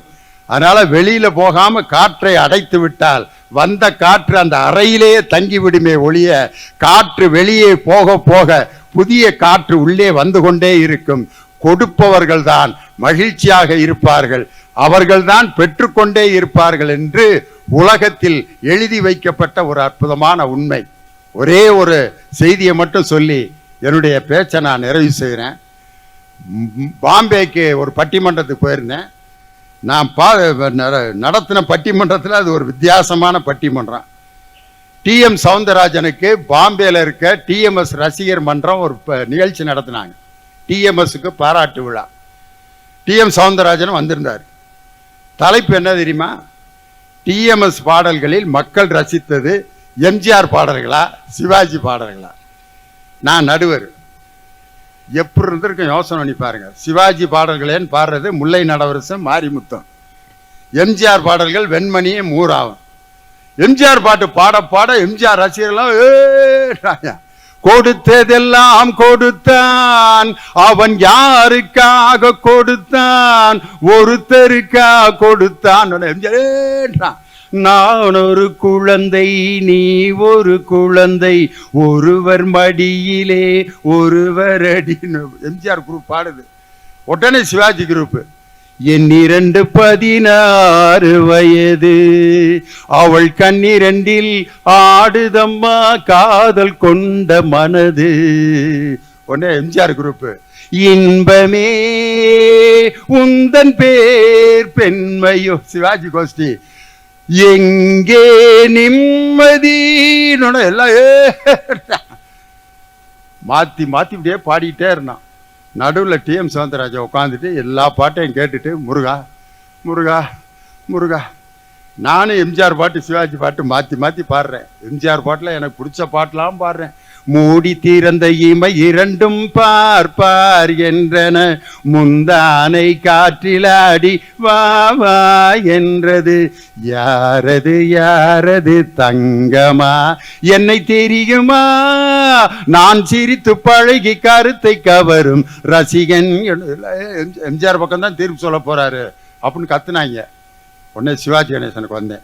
A: அதனால வெளியில போகாம காற்றை அடைத்து விட்டால் வந்த காற்று அந்த அறையிலேயே தங்கிவிடுமே ஒழிய காற்று வெளியே போக போக புதிய காற்று உள்ளே வந்து கொண்டே இருக்கும். கொடுப்பவர்கள் தான் மகிழ்ச்சியாக இருப்பார்கள், அவர்கள்தான் பெற்றுக்கொண்டே இருப்பார்கள் என்று உலகத்தில் எழுதி வைக்கப்பட்ட ஒரு அற்புதமான உண்மை. ஒரே ஒரு செய்தியை மட்டும் சொல்லி என்னுடைய பேச்சை நான் நிறைவு செய்கிறேன். பாம்பேக்கு ஒரு பட்டிமன்றத்துக்கு போயிருந்தேன். நான் நடத்தின பட்டிமன்றத்தில் அது ஒரு வித்தியாசமான பட்டிமன்றம். TM சவுந்தரராஜனுக்கு பாம்பேல இருக்க TMS ரசிகர் மன்றம் ஒரு நிகழ்ச்சி நடத்தினாங்க. TMSக்கு பாராட்டு விழா. TM சவுந்தரராஜன் வந்திருந்தார். தலைப்பு என்ன தெரியுமா? TMS பாடல்களில் மக்கள் ரசித்தது MGR பாடல்களா சிவாஜி பாடல்களா? நான் நடுவர். எப்படி இருந்திருக்கும் யோசனை பண்ணி பாருங்க. சிவாஜி பாடல்களேன்னு பாடுறது முல்லை நடவரசன் மாரிமுத்தம், MGR பாடல்கள் வெண்மணியே மூராவும். MGR பாட்டு பாட பாட MGR ரசிகர்கள்லாம் கொடுத்ததெல்லாம் கொடுத்தான், அவன் யாருக்காக கொடுத்தான், ஒருத்தருக்கா கொடுத்தான். MGR நான் ஒரு குழந்தை, நீ ஒரு குழந்தை, ஒருவர் மடியிலே ஒருவர் அடி. MGR குரூப் பாடுது. உடனே சிவாஜி குரூப், என் 16 வயது, அவள் கண்ணிரண்டில் ஆடுதம்மா காதல் கொண்ட மனது. உடனே MGR குரூப், இன்பமே உந்தன் பேர் பெண்மையோ. சிவாஜி கோஷ்டி, எங்கே நிம்மதி. எல்லாம் மாத்தி மாத்தி இப்படியே பாடிட்டே இருந்தான். நடுவில் TM சவுந்தரராஜன் உட்காந்துட்டு எல்லா பாட்டையும் கேட்டுட்டு முருகா முருகா முருகா. நானும் MGR பாட்டு சிவாஜி பாட்டு மாற்றி மாற்றி பாடுறேன். MGR பாட்டில் எனக்கு பிடிச்ச பாட்டெலாம் பாடுறேன். மூடி திறந்த இமை 2ம் பார்ப்பார் என்றன, முந்தானை காற்றிலாடி வா வா என்றது, யாரது யாரது தங்கமா என்னை தெரியுமா, நான் சிரித்து பழகி கருத்தை கவரும் ரசிகன். MGR பக்கம் தான் தீர்ப்பு சொல்ல போறாரு அப்படின்னு கத்துனாங்க. உடனே சிவாஜி கணேசனுக்கு வந்தேன்.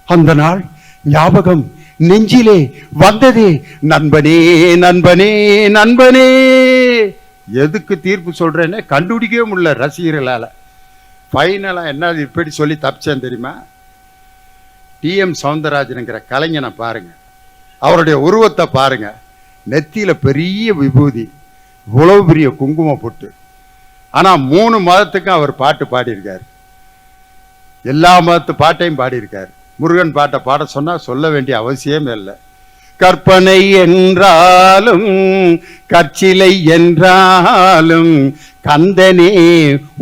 A: அந்த நாள் ஞாபகம் நெஞ்சிலே வந்ததே, நண்பனே நண்பனே நண்பனே. எதுக்கு தீர்ப்பு சொல்றேன்னு கண்டுபிடிக்கவே முடியல ரசிகர்களால. ஃபைனலா என்ன இப்படி சொல்லி தப்பிச்சேன் தெரியுமா? TM சவுந்தரராஜனுங்கிற கலைஞனை பாருங்க, அவருடைய உருவத்தை பாருங்க. நெத்தியில பெரிய விபூதி, இவ்வளவு பெரிய குங்குமம் போட்டு. ஆனா 3 மதத்துக்கும் அவர் பாட்டு பாடியிருக்காரு. எல்லா மதத்து பாட்டையும் பாடியிருக்காரு. முருகன் பாட்டை பாட சொன்னா சொல்ல வேண்டிய அவசியம் இல்லை. கற்பனை என்றாலும் கற்சிலை என்றாலும் கந்தனே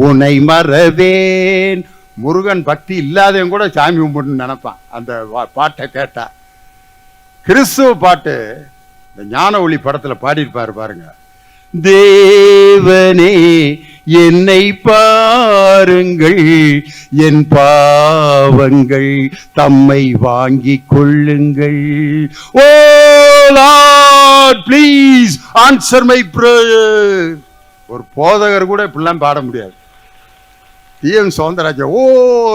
A: உனை மறவேன். முருகன் பக்தி இல்லாதவன் கூட சாமி கும்பிட்டு நினைப்பான் அந்த பாட்டை கேட்டா. கிறிஸ்துவ பாட்டு இந்த ஞான ஒளி படத்துல பாடியிருப்பாரு பாருங்க. தேவனே என்னை பாருங்கள், என் பாவங்கள் தம்மை வாங்கி கொள்ளுங்கள். Oh lord please answer my prayer. ஒரு போதகர் கூட இப்படிலாம் பாட முடியாது. TM Soundararajan, oh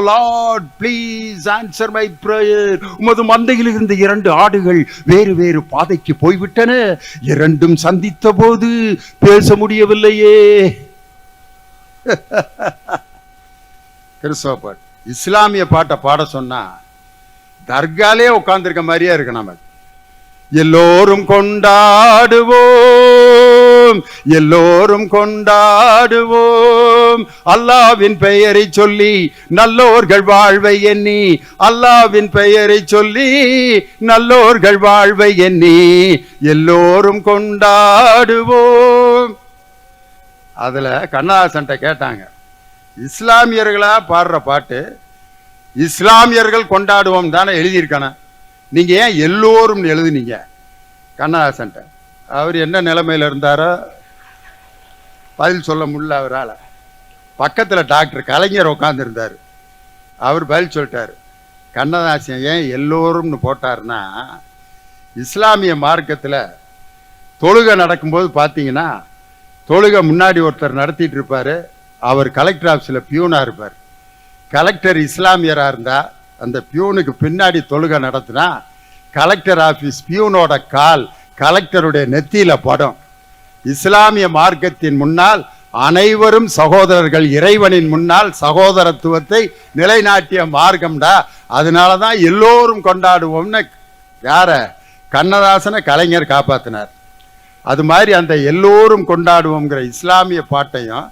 A: lord please answer my prayer. உமது மந்தையில் இருந்த 2 ஆடுகள் வேறு வேறு பாதைக்கு போய்விட்டன, 2ம் சந்தித்த போது பேச முடியவில்லையே. கிறிஸ்தவ பாட்டு. இஸ்லாமிய பாட்டை பாட சொன்னா தர்காலே உட்கார்ந்துருக்க மாதிரியே இருக்கு. நமக்கு எல்லோரும் கொண்டாடுவோம், எல்லோரும் கொண்டாடுவோம், அல்லாவின் பெயரை சொல்லி நல்லோர்கள் வாழ்வை எண்ணி, அல்லாவின் பெயரை சொல்லி நல்லோர்கள் வாழ்வை எண்ணி எல்லோரும் கொண்டாடுவோம். அதுல கண்ணதாசன்ட்ட கேட்டாங்க, இஸ்லாமியர்களா பாடுற பாட்டு இஸ்லாமியர்கள் கொண்டாடுவோம் தானே எழுதியிருக்கணும். நீங்க ஏன் எல்லோரும் எழுதுனீங்க? கண்ணதாசன் அவர் என்ன நிலைமையில இருந்தாரோ பதில் சொல்ல முடியல அவரால். பக்கத்துல டாக்டர் கலைஞர் உட்கார்ந்து இருந்தாரு. அவர் பதில் சொல்லிட்டாரு. கண்ணதாசன் ஏன் எல்லோரும்னு போட்டாருன்னா, இஸ்லாமிய மார்க்கத்தில் தொழுகை நடக்கும்போது பார்த்தீங்கன்னா, தொழுகை முன்னாடி ஒருத்தர் நடத்திட்டு இருப்பாரு, அவர் கலெக்டர் ஆஃபீஸில் பியூனா இருப்பார். கலெக்டர் இஸ்லாமியராக இருந்தா அந்த பியூனுக்கு பின்னாடி தொழுகை நடத்தினா கலெக்டர் ஆஃபீஸ் பியூனோட கால் கலெக்டருடைய நெத்தியில படம். இஸ்லாமிய மார்க்கத்தின் முன்னால் அனைவரும் சகோதரர்கள், இறைவனின் முன்னால் சகோதரத்துவத்தை நிலைநாட்டிய மார்க்கம்டா. அதனாலதான் எல்லோரும் கொண்டாடுவோம்னு யார கண்ணதாசனை கலைஞர் காப்பாத்தினார். அது மாதிரி அந்த எல்லோரும் கொண்டாடுவோம்ங்கிற இஸ்லாமிய பாட்டையும்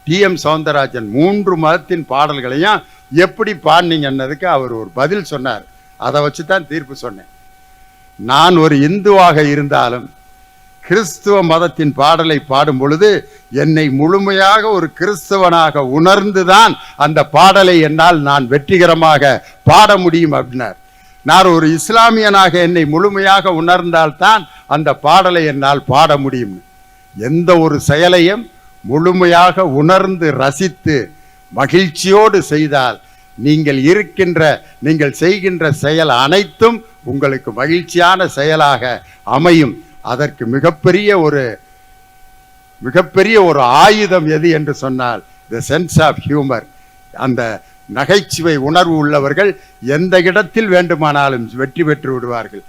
A: டி.எம். சௌந்தரராஜன் 3 மதத்தின் பாடல்களையும் எப்படி பாடினீங்கன்னதுக்கு அவர் ஒரு பதில் சொன்னார். அதை வச்சு தான் தீர்ப்பு சொன்னேன். நான் ஒரு இந்துவாக இருந்தாலும் கிறிஸ்துவ மதத்தின் பாடலை பாடும் பொழுது என்னை முழுமையாக ஒரு கிறிஸ்தவனாக உணர்ந்துதான் அந்த பாடலை என்னால் நான் வெற்றிகரமாக பாட முடியும் அப்படின்னார். நான் ஒரு இஸ்லாமியனாக என்னை முழுமையாக உணர்ந்தால்தான் அந்த பாடலை என்னால் பாட முடியும். எந்த ஒரு செயலையும் முழுமையாக உணர்ந்து ரசித்து மகிழ்ச்சியோடு செய்தால் நீங்கள் செய்கின்ற செயல் அனைத்தும் உங்களுக்கு மகிழ்ச்சியான செயலாக அமையும். அதற்கு மிகப்பெரிய ஒரு ஆயுதம் எது என்று சொன்னால் தி சென்ஸ் ஆஃப் ஹியூமர். அந்த நகைச்சுவை உணர்வு உள்ளவர்கள் எந்த இடத்தில் வேண்டுமானாலும் வெற்றி பெற்று விடுவார்கள்.